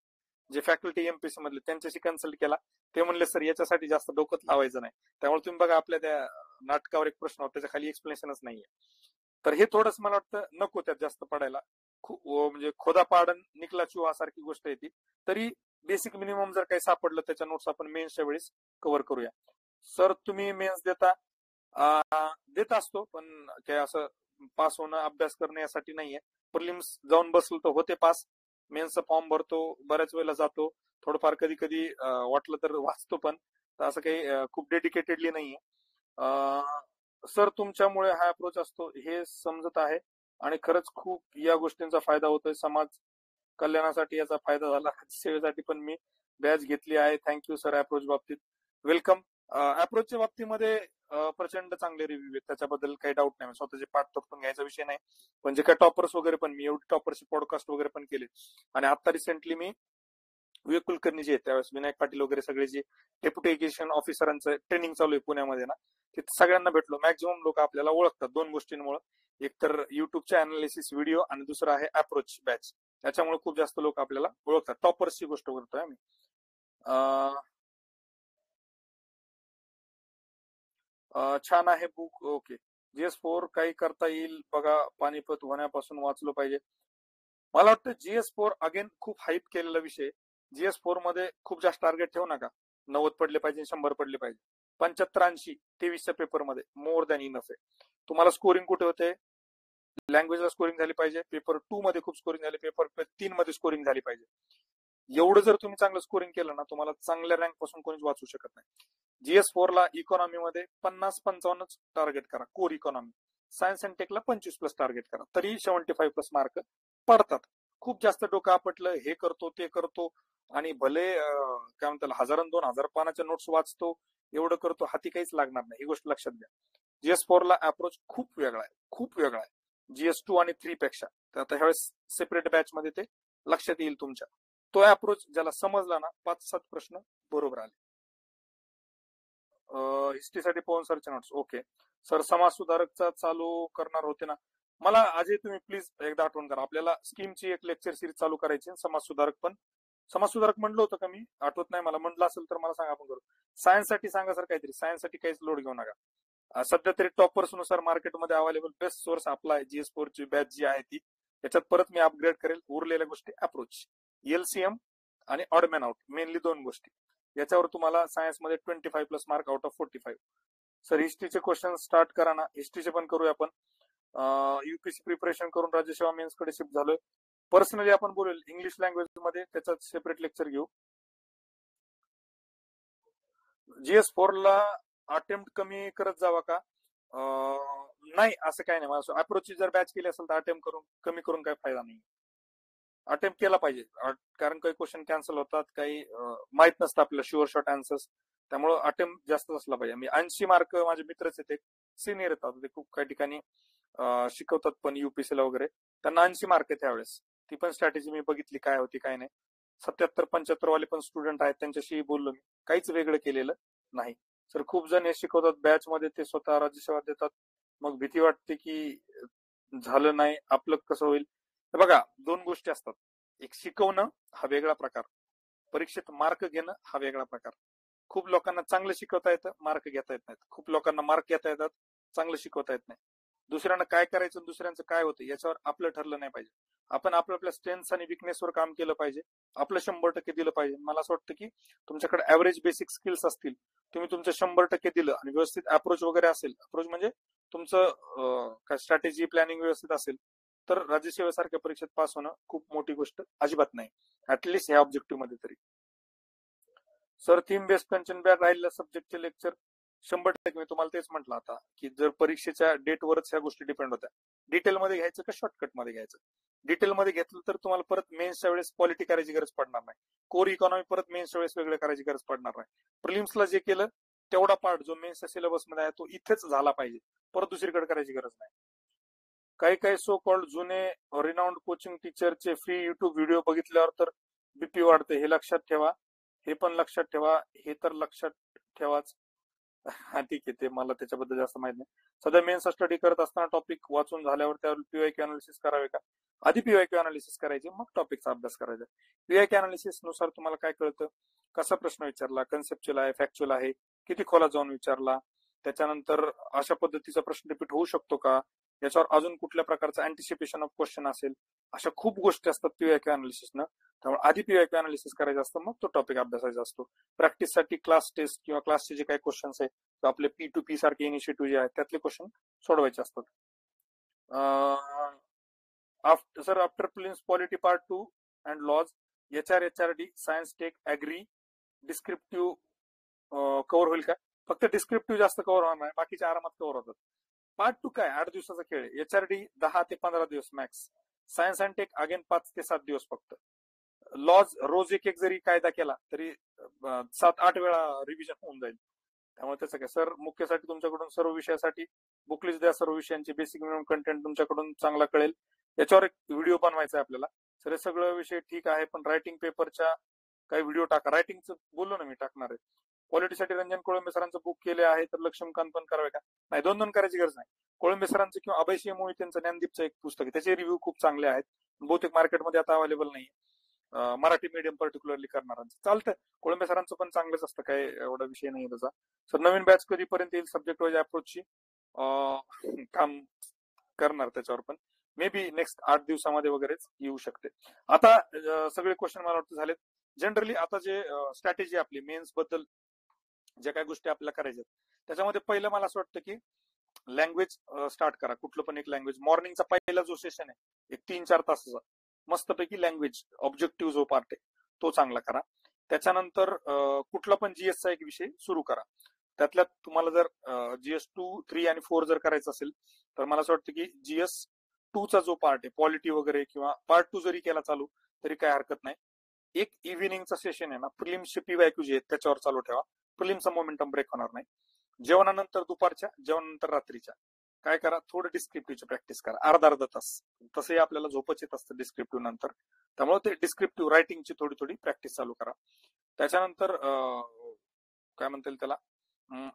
A: जे फॅकल्टी एमपीसी मधले त्यांच्याशी कन्सल्ट केला, ते म्हणले सर याच्यासाठी जास्त डोकं लावायचं नाही. त्यामुळे तुम्ही बघा आपल्या त्या नाटकावर एक प्रश्न होता, त्याच्या खाली एक्सप्लेनेशनच नाहीये. तर हे थोडंच मला वाटतं नको त्यात जास्त पडायला, खूप म्हणजे खोदा पाडन निकला चुहा सारखी गोष्ट येते. तरी बेसिक मिनिमम जर काही सापडलं त्याच्या नोट्स आपण मेन्सच्या वेळेस कव्हर करूया. सर तुम्ही मेन्स देत असतो, पण काय असं पास होणं, अभ्यास करणं यासाठी नाहीये. प्रिलिम्स जाऊन बसलो तर होते पास, मेन्सचा फॉर्म भरतो, बऱ्याच वेळेला जातो, थोडंफार कधी कधी वाटलं तर वाचतो, पण असं काही खूप डेडिकेटेडली नाहीये. सर तुमच्यामुळे हा अप्रोच असतो हे समजत आहे आणि खरंच खूप या गोष्टींचा फायदा होतोय, समाज कल्याणासाठी याचा फायदा झाला, सेवेसाठी पण मी बॅच घेतली आहे. Thank you sir. अप्रोच बाबतीत वेलकम. अप्रोचच्या बाबतीमध्ये प्रचंड चांगले रिव्ह्यू आहेत, त्याच्याबद्दल काही डाऊट नाही. स्वतःचे पाठ तोडून घ्यायचा विषय नाही, पण जे काही टॉपर्स वगैरे पण, मी एवढी टॉपरचे पॉडकास्ट वगैरे पण केले. आणि आता रिसेंटली मी विवेक कुलकर्णी जे आहेत, त्यावेळेस विनायक पाटील वगैरे सगळे जे डेप्युटी एज्युकेशन ऑफिसरांचं ट्रेनिंग चालू आहे पुण्यामध्ये ना, तिथे सगळ्यांना भेटलो. मॅक्झिमम लोक आपल्याला ओळखतात 2 गोष्टींमुळे, एक तर युट्यूबचे अनालिसिस व्हिडिओ आणि दुसरं आहे अप्रोच बॅच. त्याच्यामुळे खूप जास्त लोक आपल्याला ओळखतात. टॉपर्सची गोष्ट करतोय आम्ही. छान आहे बुक. ओके. GS4 काही करता येईल बघा, पानिपत होण्यापासून वाचलो पाहिजे. मला वाटतं GS4 अगेन खूप हाईप केलेला विषय. GS4 मध्ये खूप जास्त टार्गेट ठेवू नका, 90 पडले पाहिजे, 100 पडले पाहिजे. 75-80 23च्या पेपरमध्ये मोर दॅन इनफ आहे. तुम्हाला स्कोरिंग कुठे होते? लँग्वेजला स्कोरिंग झाली पाहिजे, पेपर 2 मध्ये खूप स्कोरिंग झाली, पेपर 3 मध्ये स्कोरिंग झाली पाहिजे. एवढं जर तुम्ही चांगलं स्कोरिंग केलं ना, तुम्हाला चांगल्या रँक पासून कोणीच वाचू शकत नाही. GS4 ला इकॉनॉमी मध्ये 50-55 टार्गेट करा, कोर इकॉनॉमी. सायन्स अँड टेकला 25+ टार्गेट करा, तरी 75+ मार्क पडतात. खूप जास्त डोकं आपटलं, हे करतो ते करतो आणि भले काय म्हणतात 1000-2000 पानाच्या नोट्स वाचतो, एवढं करतो, हाती काहीच लागणार नाही, ही गोष्ट लक्षात घ्या. GS4 ला अप्रोच खूप वेगळा आहे, खूप वेगळा आहे GS2 आणि 3 पेक्षा. तर आता ह्यावेळेस सेपरेट बॅच मध्ये ते लक्षात येईल तुमच्या. तो अप्रोच ज्याला समजला ना, 5-7 प्रश्न बरोबर आले. हिस्ट्रीसाठी पवन सरचे नोट्स. ओके सर, समाज सुधारकचा चालू करणार होते ना, मला अजय तुम्ही प्लीज एकदा आठवण करा. आपल्याला स्कीमची एक लेक्चर सिरीज चालू करायची, समाज सुधारक पण. समाज सुधारक म्हणलं होतं का मी? आठवत नाही मला, म्हटलं असेल तर मला सांगा, आपण करू. सायन्स साठी सांगा सर काहीतरी, सायन्स साठी काहीच लोड घेऊ नका. सध्या तरी टॉपर्स नुसार मार्केटमध्ये अवेलेबल बेस्ट सोर्स आपला आहे, GS4 ची बॅच जी आहे ती. याच्यात परत मी अपग्रेड करेल उरलेल्या गोष्टी. अप्रोच, LCM आणि ऑडमॅन आउट, मेनली 2 गोष्टी. याच्यावर तुम्हाला सायन्स मध्ये 25+ मार्क आउट ऑफ 45. सर हिस्ट्रीचे क्वेश्चन स्टार्ट करा ना. हिस्ट्रीचे पण करूया आपण. UPSC प्रिपरेशन करून राज्यसेवा मेन्स कडे शिफ्ट झालोय. पर्सनली आपण बोलेल इंग्लिश लँग्वेज मध्ये, त्याचा सेपरेट लेक्चर घेऊ. GS4 ला अटेम्प्ट कमी करत जावा का? नाही, असं काही नाही. अप्रोचची जर बॅच केली असेल तर अटेम्प्ट कमी करून काही फायदा नाही. अटेम्प्ट केला पाहिजे, कारण काही क्वेश्चन कॅन्सल होतात, काही माहित नसतं आपल्याला शुअर शॉर्ट आन्सर्स, त्यामुळे अटेम्प्ट जास्त असला पाहिजे. मी 80 मार्क, माझे मित्रच आहेत, सिनियर येतात, ते खूप काही ठिकाणी शिकवतात पण युपीएससी ला वगैरे, त्यांना 80 मार्क आहेत त्यावेळेस. ती पण स्ट्रॅटेजी मी बघितली काय होती काय नाही. 77-75 वाले पण स्टुडंट आहेत, त्यांच्याशी बोललो मी, काहीच वेगळं केलेलं नाही. सर खूप जण हे शिकवतात बॅच मध्ये, ते स्वतः राज्यसेवा देतात, मग भीती वाटते की झालं नाही आपलं कसं होईल. बघा, दोन गोष्टी असतात, एक शिकवणं हा वेगळा प्रकार, परीक्षेत मार्क घेणं हा वेगळा प्रकार. खूप लोकांना चांगलं शिकवता येतं, मार्क घेता येत नाहीत. खूप लोकांना मार्क घेता येतात, चांगलं शिकवता येत नाही. दुसऱ्यांना काय करायचं, दुसऱ्यांचं काय होतं याच्यावर आपलं ठरलं नाही पाहिजे. आपण आपल्या स्ट्रेंथ आणि विकनेसवर काम केलं पाहिजे, आपलं 100% दिलं पाहिजे. मला असं वाटतं की तुमच्याकडे ऍव्हरेज बेसिक स्किल्स असतील, तुम्ही तुमचं 100% दिलं आणि व्यवस्थित अप्रोच वगैरे असेल, अप्रोच म्हणजे तुमचं काय स्ट्रॅटेजी प्लॅनिंग व्यवस्थित असेल, तर राज्यसेवेसारख्या परीक्षेत पास होणं खूप मोठी गोष्ट अजिबात नाही, ऍटलिस्ट ह्या ऑब्जेक्टिव्ह मध्ये तरी. Sir theme based content back राहिलेल्या सब्जेक्टचे लेक्चर 100%. मी तुम्हाला तेच म्हटलं आता की जर परीक्षेच्या डेटवरच ह्या गोष्टी डिपेंड होत्या, डिटेलमध्ये घ्यायचं का शॉर्टकट मध्ये घ्यायचं. डिटेलमध्ये घेतलं तर तुम्हाला परत मेन्सच्या वेळेस पॉलिटी करायची गरज पडणार नाही, कोर इकॉनॉमी परत मेन्सच्या वेळेस वेगळं करायची गरज पडणार नाही. प्रिलिम्सला जे केलं तेवढा पार्ट जो मेन्सच्या सिलेबसमध्ये आहे तो इथेच झाला पाहिजे, परत दुसरीकडे करायची गरज नाही. काही काही सो कॉल्ड जुने रिनाउंड कोचिंग टीचरचे फ्री युट्यूब व्हिडिओ बघितल्यावर तर बीपी वाढते, हे लक्षात ठेवा, हे पण लक्षात ठेवा, हे तर लक्षात ठेवाच. हा ठीक आहे, ते मला त्याच्याबद्दल जास्त माहित नाही. सध्या मेन्स स्टडी करत असताना टॉपिक वाचून झाल्यावर त्यावर पीवायक्यू अनालिसिस करावे का? आधी पीवायक्यू अनालिसिस करायचे, मग टॉपिकचा अभ्यास करायचा. पीवायक्यू अनालिसिस नुसार तुम्हाला काय कळतं, कसा प्रश्न विचारला, कन्सेप्च्युअल आहे, फॅक्च्युअल आहे, किती खोलात जाऊन विचारला, त्याच्यानंतर अशा पद्धतीचा प्रश्न रिपीट होऊ शकतो का, याच्यावर अजून कुठल्या प्रकारचं अँटिसिपेशन ऑफ क्वेश्चन असेल, अशा खूप गोष्टी असतात पीवायक्यू अनालिसिसनं. त्यामुळे आधी पीवायक्यू अनालिसिस करायचं असतं, मग तो टॉपिक अभ्यासायचा असतो. प्रॅक्टिससाठी क्लास टेस्ट किंवा क्लासचे जे काही क्वेश्चन्स आहेत, आपले P2P सारखे इनिशिएटिव्ह जे आहेत त्यातले क्वेश्चन सोडवायचे असतात. Sir after prelims polity part 2 and laws, HRD science tech agri descriptive cover होईल का? फक्त डिस्क्रिप्टिव्ह जास्त कव्हर होणार नाही, बाकीचे आरामात कव्हर होतात. पार्ट 2 काय 8 दिवसाचा खेळ आहे, HRD 10 ते 15 दिवस max, science and tech again 5 ते 7 दिवस फक्त. लॉज रोज एक एक जरी कायदा केला तरी 7-8 वेळा रिव्हिजन होऊन जाईल. त्यामुळे त्याचं काय सर, मुख्यसाठी तुमच्याकडून सर्व विषयासाठी बुकलिस्ट द्या, सर्व विषयांची बेसिक मिनिमम कंटेंट तुमच्याकडून चांगला कळेल. याच्यावर एक व्हिडिओ बनवायचा आहे आपल्याला. सर हे सगळं विषय ठीक आहे, पण रायटिंग पेपरच्या काही व्हिडिओ टाका. रायटिंगचं बोललो ना मी, टाकणार आहे. पॉलिटीसाठी रंजन कोळंबे सरांचं बुक केले आहे, तर लक्ष्मीकांत पण करावे का? नाही, 2 करायची गरज नाही. कोळंबे सरांचं किंवा अभयसिंह मोहितेंचं ज्ञानदीपचं एक पुस्तक आहे, त्याचे रिव्ह्यू खूप चांगले आहेत, बहुतेक मार्केटमध्ये आता अवेलेबल नाही, मराठी मीडियम पर्टिक्युलरली करणाऱ्यांचं चालतं. कोळंबे सरांचं पण चांगलंच असतं, काय एवढा विषय नाही त्याचा. सर नवीन बॅच कधीपर्यंत येईल, सब्जेक्ट वाईज अप्रोचची काम करणार त्याच्यावर, पण मे बी नेक्स्ट 8 दिवसामध्ये वगैरेच येऊ शकते. आता सगळे क्वेश्चन मला वाटतं झालेत. जनरली आता जे स्ट्रॅटेजी आपली मेन्स बद्दल ज्या काही गोष्टी आपल्याला करायच्या त्याच्यामध्ये पहिलं मला असं वाटतं की लँग्वेज स्टार्ट करा, कुठलं पण एक लँग्वेज. मॉर्निंगचा पहिला जो सेशन आहे एक 3-4 तासाचा, मस्तपैकी लँग्वेज ऑब्जेक्टिव्ह जो पार्ट आहे तो चांगला करा. त्याच्यानंतर कुठला पण जीएसचा एक विषय सुरू करा. त्यातल्यात तुम्हाला जर GS 2, 3 आणि 4 जर करायचं असेल तर मला असं वाटतं की GS 2 चा जो पार्ट आहे पॉलिटी वगैरे, किंवा पार्ट 2 जरी केला चालू तरी काय हरकत नाही. एक इव्हिनिंगचा सेशन आहे ना, प्रिलिम्सचे पीवायक्यू जे आहेत त्याच्यावर चालू ठेवा, प्रिलिम्सचा मोमेंटम ब्रेक होणार नाही. जेवणानंतर दुपारच्या, जेवणानंतर रात्रीच्या काय करा, थोडं डिस्क्रिप्टिव्हची प्रॅक्टिस करा, अर्धा तास. तसंही आपल्याला झोपच येत असतं डिस्क्रिप्टिव्ह नंतर, त्यामुळे ते डिस्क्रिप्टिव्ह रायटिंगची थोडी प्रॅक्टिस चालू करा. त्याच्यानंतर काय म्हणता येईल त्याला,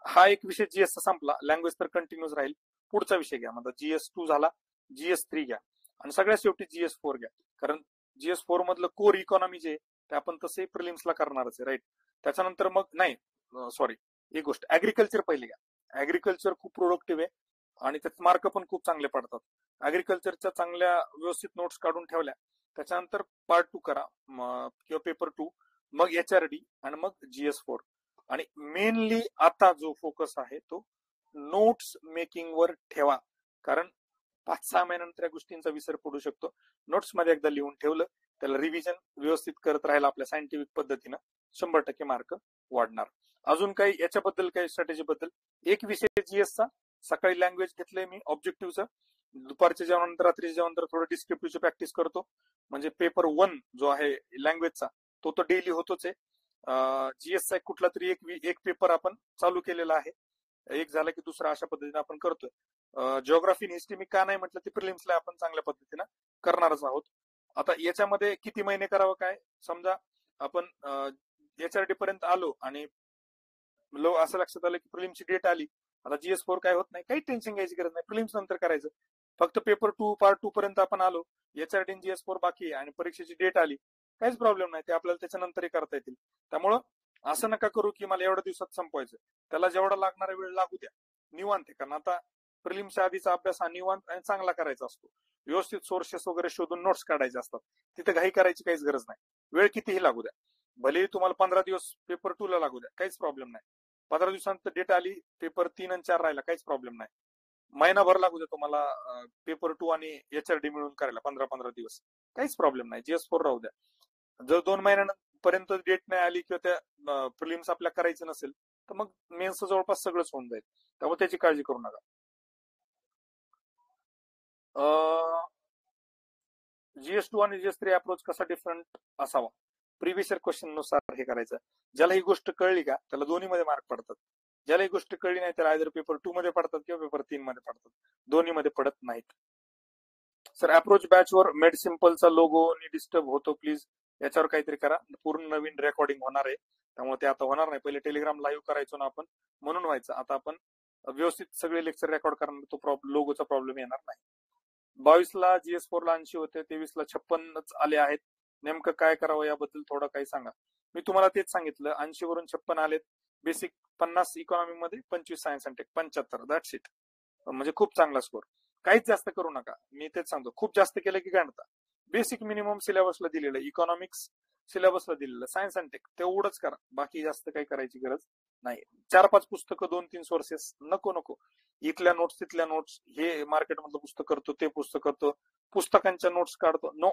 A: हा एक विषय जीएसचा संपला, लँग्वेज तर कंटिन्यूच राहील. पुढचा विषय घ्या, म्हणजे GS 2 झाला, GS 3 घ्या, आणि सगळ्यात शेवटी GS 4 घ्या. कारण GS 4 मधलं कोर इकॉनॉमी जे ते आपण तसे प्रिलिम्सला करणारच आहे, राईट. त्याच्यानंतर मग नाही, सॉरी, एक गोष्ट, ऍग्रिकल्चर पहिले घ्या. ऍग्रिकल्चर खूप प्रोडक्टिव्ह आहे आणि त्याचे मार्क पण खूप चांगले पडतात. ऍग्रिकल्चरच्या चांगल्या व्यवस्थित नोट्स काढून ठेवल्या, त्याच्यानंतर पार्ट 2 करा किंवा पेपर 2, मग HRD आणि मग GS 4. आणि मेनली आता जो फोकस आहे तो नोट्स मेकिंग वर ठेवा, कारण 5-6 महिन्यानंतर या गोष्टींचा विसर पडू शकतो. नोट्स मध्ये एकदा लिहून ठेवलं, त्याला रिव्हिजन व्यवस्थित करत राहिला आपल्या सायंटिफिक पद्धतीनं, 100% मार्क वाढणार. अजून काही याच्याबद्दल, काही स्ट्रॅटेजी बद्दल, एक विषय GS चा सकाळी लँग्वेज घेतलंय मी ऑब्जेक्टिव्हचं, दुपारच्या जेवणानंतर रात्रीच्या जेवणानंतर थोडं डिस्क्रिप्टिव्हची प्रॅक्टिस करतो. म्हणजे पेपर 1 जो आहे लँग्वेजचा तो डेली होतोच आहे. जीएसचा कुठला तरी एक पेपर आपण चालू केलेला आहे. एक झाला की दुसरा अशा पद्धतीने आपण करतोय. जिओग्राफी आणि हिस्ट्री मी का नाही म्हटलं, ते प्रिलिम्सला आपण चांगल्या पद्धतीनं करणारच आहोत. आता याच्यामध्ये किती महिने करावं काय, समजा आपण HRD पर्यंत आलो आणि असं लक्षात आलं की प्रिलिम्सची डेट आली, आता GS4 काय होत नाही, काही टेन्शन घ्यायची गरज नाही, प्रिलिम्स नंतर करायचं. फक्त पेपर 2 पार्ट 2 पर्यंत आपण आलो, HRD आणि GS4 बाकी आहे आणि परीक्षेची डेट आली, काहीच प्रॉब्लेम नाही, ते आपल्याला त्याच्यानंतरही करता येतील. त्यामुळं असं नका करू की मला एवढ्या दिवसात संपवायचं, त्याला जेवढा लागणारा वेळ लागू द्या, निवांत आहे. कारण आता प्रिलिम्सच्या आधीचा अभ्यास हा निवांत आणि चांगला करायचा असतो. व्यवस्थित सोर्सेस वगैरे शोधून नोट्स काढायचे असतात, तिथे घाई करायची काहीच गरज नाही. वेळ कितीही लागू द्या, भलेही तुम्हाला 15 दिवस पेपर 2 ला लागू द्या, काहीच प्रॉब्लेम नाही. 15 दिवसांत डेट आली, पेपर 3 आणि 4 राहिला, काहीच प्रॉब्लेम नाही. महिनाभर लागू द्या तुम्हाला पेपर 2 आणि HRD मिळून करायला, 15-15 दिवस, काहीच प्रॉब्लेम नाही. GS4 राहू द्या. जर 2 महिन्यांपर्यंत डेट नाही आली किंवा त्या प्रिलिम्स आपल्या करायचं नसेल, तर मग मेन्स जवळपास सगळंच होऊन जाईल, त्यामुळे त्याची काळजी करू नका. GS2 आणि GS3 अप्रोच कसा डिफरंट असावा, प्रिव्हियस इयर क्वेश्चन नुसार हे करायचं. ज्याला ही गोष्ट कळली का त्याला दोन्ही मध्ये मार्क पडतात, ज्याला ही गोष्ट कळली नाही त्याला आयदर पेपर 2 मध्ये पडतात किंवा पेपर 3 मध्ये पडतात, दोन्ही मध्ये पडत नाहीत. सर अप्रोच बॅचवर मेड सिम्पलचा लोगो डिस्टर्ब होतो, प्लीज याच्यावर काहीतरी करा. पूर्ण नवीन रेकॉर्डिंग होणार आहे, त्यामुळे ते आता होणार नाही. पहिले टेलिग्राम लाईव्ह करायचो ना आपण, म्हणून व्हायचं. आता आपण व्यवस्थित सगळे लेक्चर रेकॉर्ड करणार, तो लोगोचा प्रॉब्लेम येणार नाही. 22ला GS4 ला 80 होते, 23ला 56 आले आहेत. नेमकं काय करावं याबद्दल थोडं काही सांगा. मी तुम्हाला तेच सांगितलं, 80 वरून 56 आलेत. बेसिक 50 इकॉनॉमी मध्ये, 25 science and tech, 75, that's it. म्हणजे खूप चांगला स्कोर. काहीच जास्त करू नका, मी तेच सांगतो. खूप जास्त केलं की काय होतं, बेसिक मिनिमम सिलेबसला दिलेलं, इकॉनॉमिक्स सिलेबसला दिलेलं, सायन्स अँड टेक तेवढंच करा, बाकी जास्त काही करायची गरज नाही. 4-5 पुस्तकं, 2-3 सोर्सेस नको. इथल्या नोट्स तिथल्या नोट्स, हे मार्केटमधलं पुस्तक करतो, ते पुस्तक करतो, पुस्तकांच्या नोट्स काढतो, नो.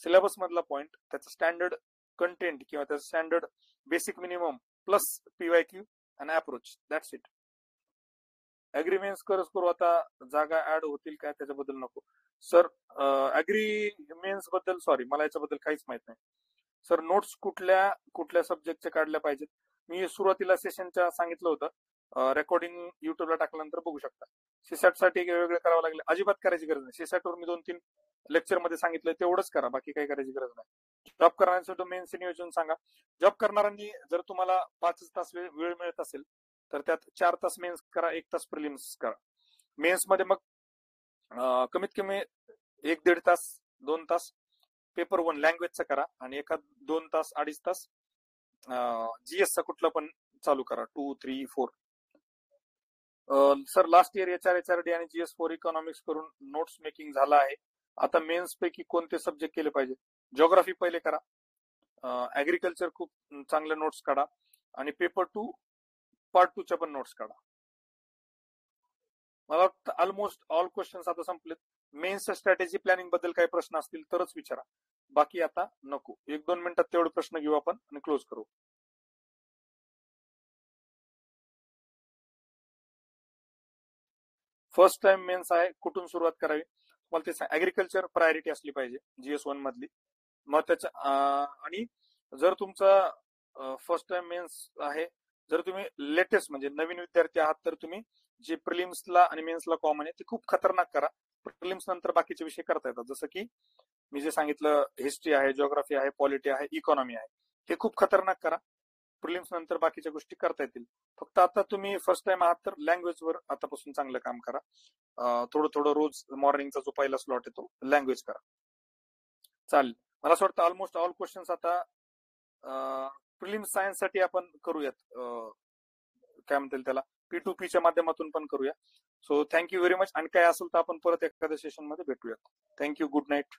A: सिलेबस मधला पॉइंट, त्याचा स्टँडर्ड कंटेंट किंवा त्याचा standard basic minimum plus PYQ आणि अप्रोच, दॅट्स इट. अग्रीमेंट्स करू आता, जागा ऍड होतील काय त्याच्याबद्दल नको. सर अग्रीमेंट्स बद्दल सॉरी, मला याच्याबद्दल काहीच माहित नाही. सर नोट्स कुठल्या सब्जेक्टच्या काढल्या पाहिजेत, मी सुरुवातीला सेशनच्या सांगितलं होतं, रेकॉर्डिंग युट्यूबला टाकल्यानंतर बघू शकता. सीसॅट साठी वेगवेगळं करावं लागलं, अजिबात करायची गरज नाही. सीसॅट वर मी 2-3 लेक्चर मध्ये सांगितलं, तेवढंच करा, बाकी काही करायची गरज नाही. जॉब करण्यासाठी मेन्स नियोजन सांगा. जॉब करणाऱ्यांनी जर तुम्हाला 5 तास वेळ मिळत असेल तर त्यात 4 तास मेन्स करा, 1 तास प्रिलिम्स करा. मेन्स मध्ये मग कमीत कमी 1-1.5 तास, 2 तास पेपर 1 लँग्वेजचा करा आणि 1-2 तास, 2.5 तास GS चा कुठला पण चालू करा, 2, 3, 4. सर लास्ट इयर HRD आणि GS4 इकॉनॉमिक्स करून नोट्स मेकिंग झाला आहे. आता मेन्स पैकी कोणते सब्जेक्ट केले पाहिजे? जिओग्राफी पहिले करा, ऍग्रिकल्चर खूप चांगले नोट्स काढा आणि पेपर 2 पार्ट 2 च्या पण नोट्स काढा. मला वाटतं ऑलमोस्ट ऑल क्वेश्चन्स आता संपलेत. मेन्सच्या स्ट्रॅटेजी प्लॅनिंग बद्दल काही प्रश्न असतील तरच विचारा, बाकी आता नको. 1-2 मिनिटात तेवढे प्रश्न घेऊ आपण आणि क्लोज करू. फर्स्ट टाइम मेन्स आहे, कुठून सुरुवात करावी? मला ते सांग. ऍग्रिकल्चर प्रायोरिटी असली पाहिजे GS1 मधली. मग त्याच्या आणि जर तुमचा फर्स्ट टाइम मेन्स आहे, जर तुम्ही लेटेस्ट म्हणजे नवीन विद्यार्थी आहात, तर तुम्ही जे प्रिलिम्सला आणि मेन्सला कॉमन आहे ते खूप खतरनाक करा. प्रिलिम्स नंतर बाकीचे विषय करता येतात, जसं की मी जे सांगितलं, हिस्ट्री आहे, जिओग्राफी आहे, पॉलिटी आहे, इकॉनॉमी आहे, हे खूप खतरनाक करा. प्रिलिम्स नंतर बाकीच्या गोष्टी करता येतील. फक्त आता तुम्ही फर्स्ट टाइम आहात तर लँग्वेजवर आतापासून चांगलं काम करा. थोडं रोज मॉर्निंगचा जो पहिला स्लॉट आहे तो लँग्वेज करा, चालेल. मला असं वाटतं ऑलमोस्ट ऑल क्वेश्चन्स आता प्रिलिम्स सायन्स साठी आपण करूयात, काय म्हणतील त्याला, P2P च्या माध्यमातून पण करूया. So thank you very much. आणि काय असेल तर आपण परत एखाद्या सेशन मध्ये भेटूयात. Thank you, good night.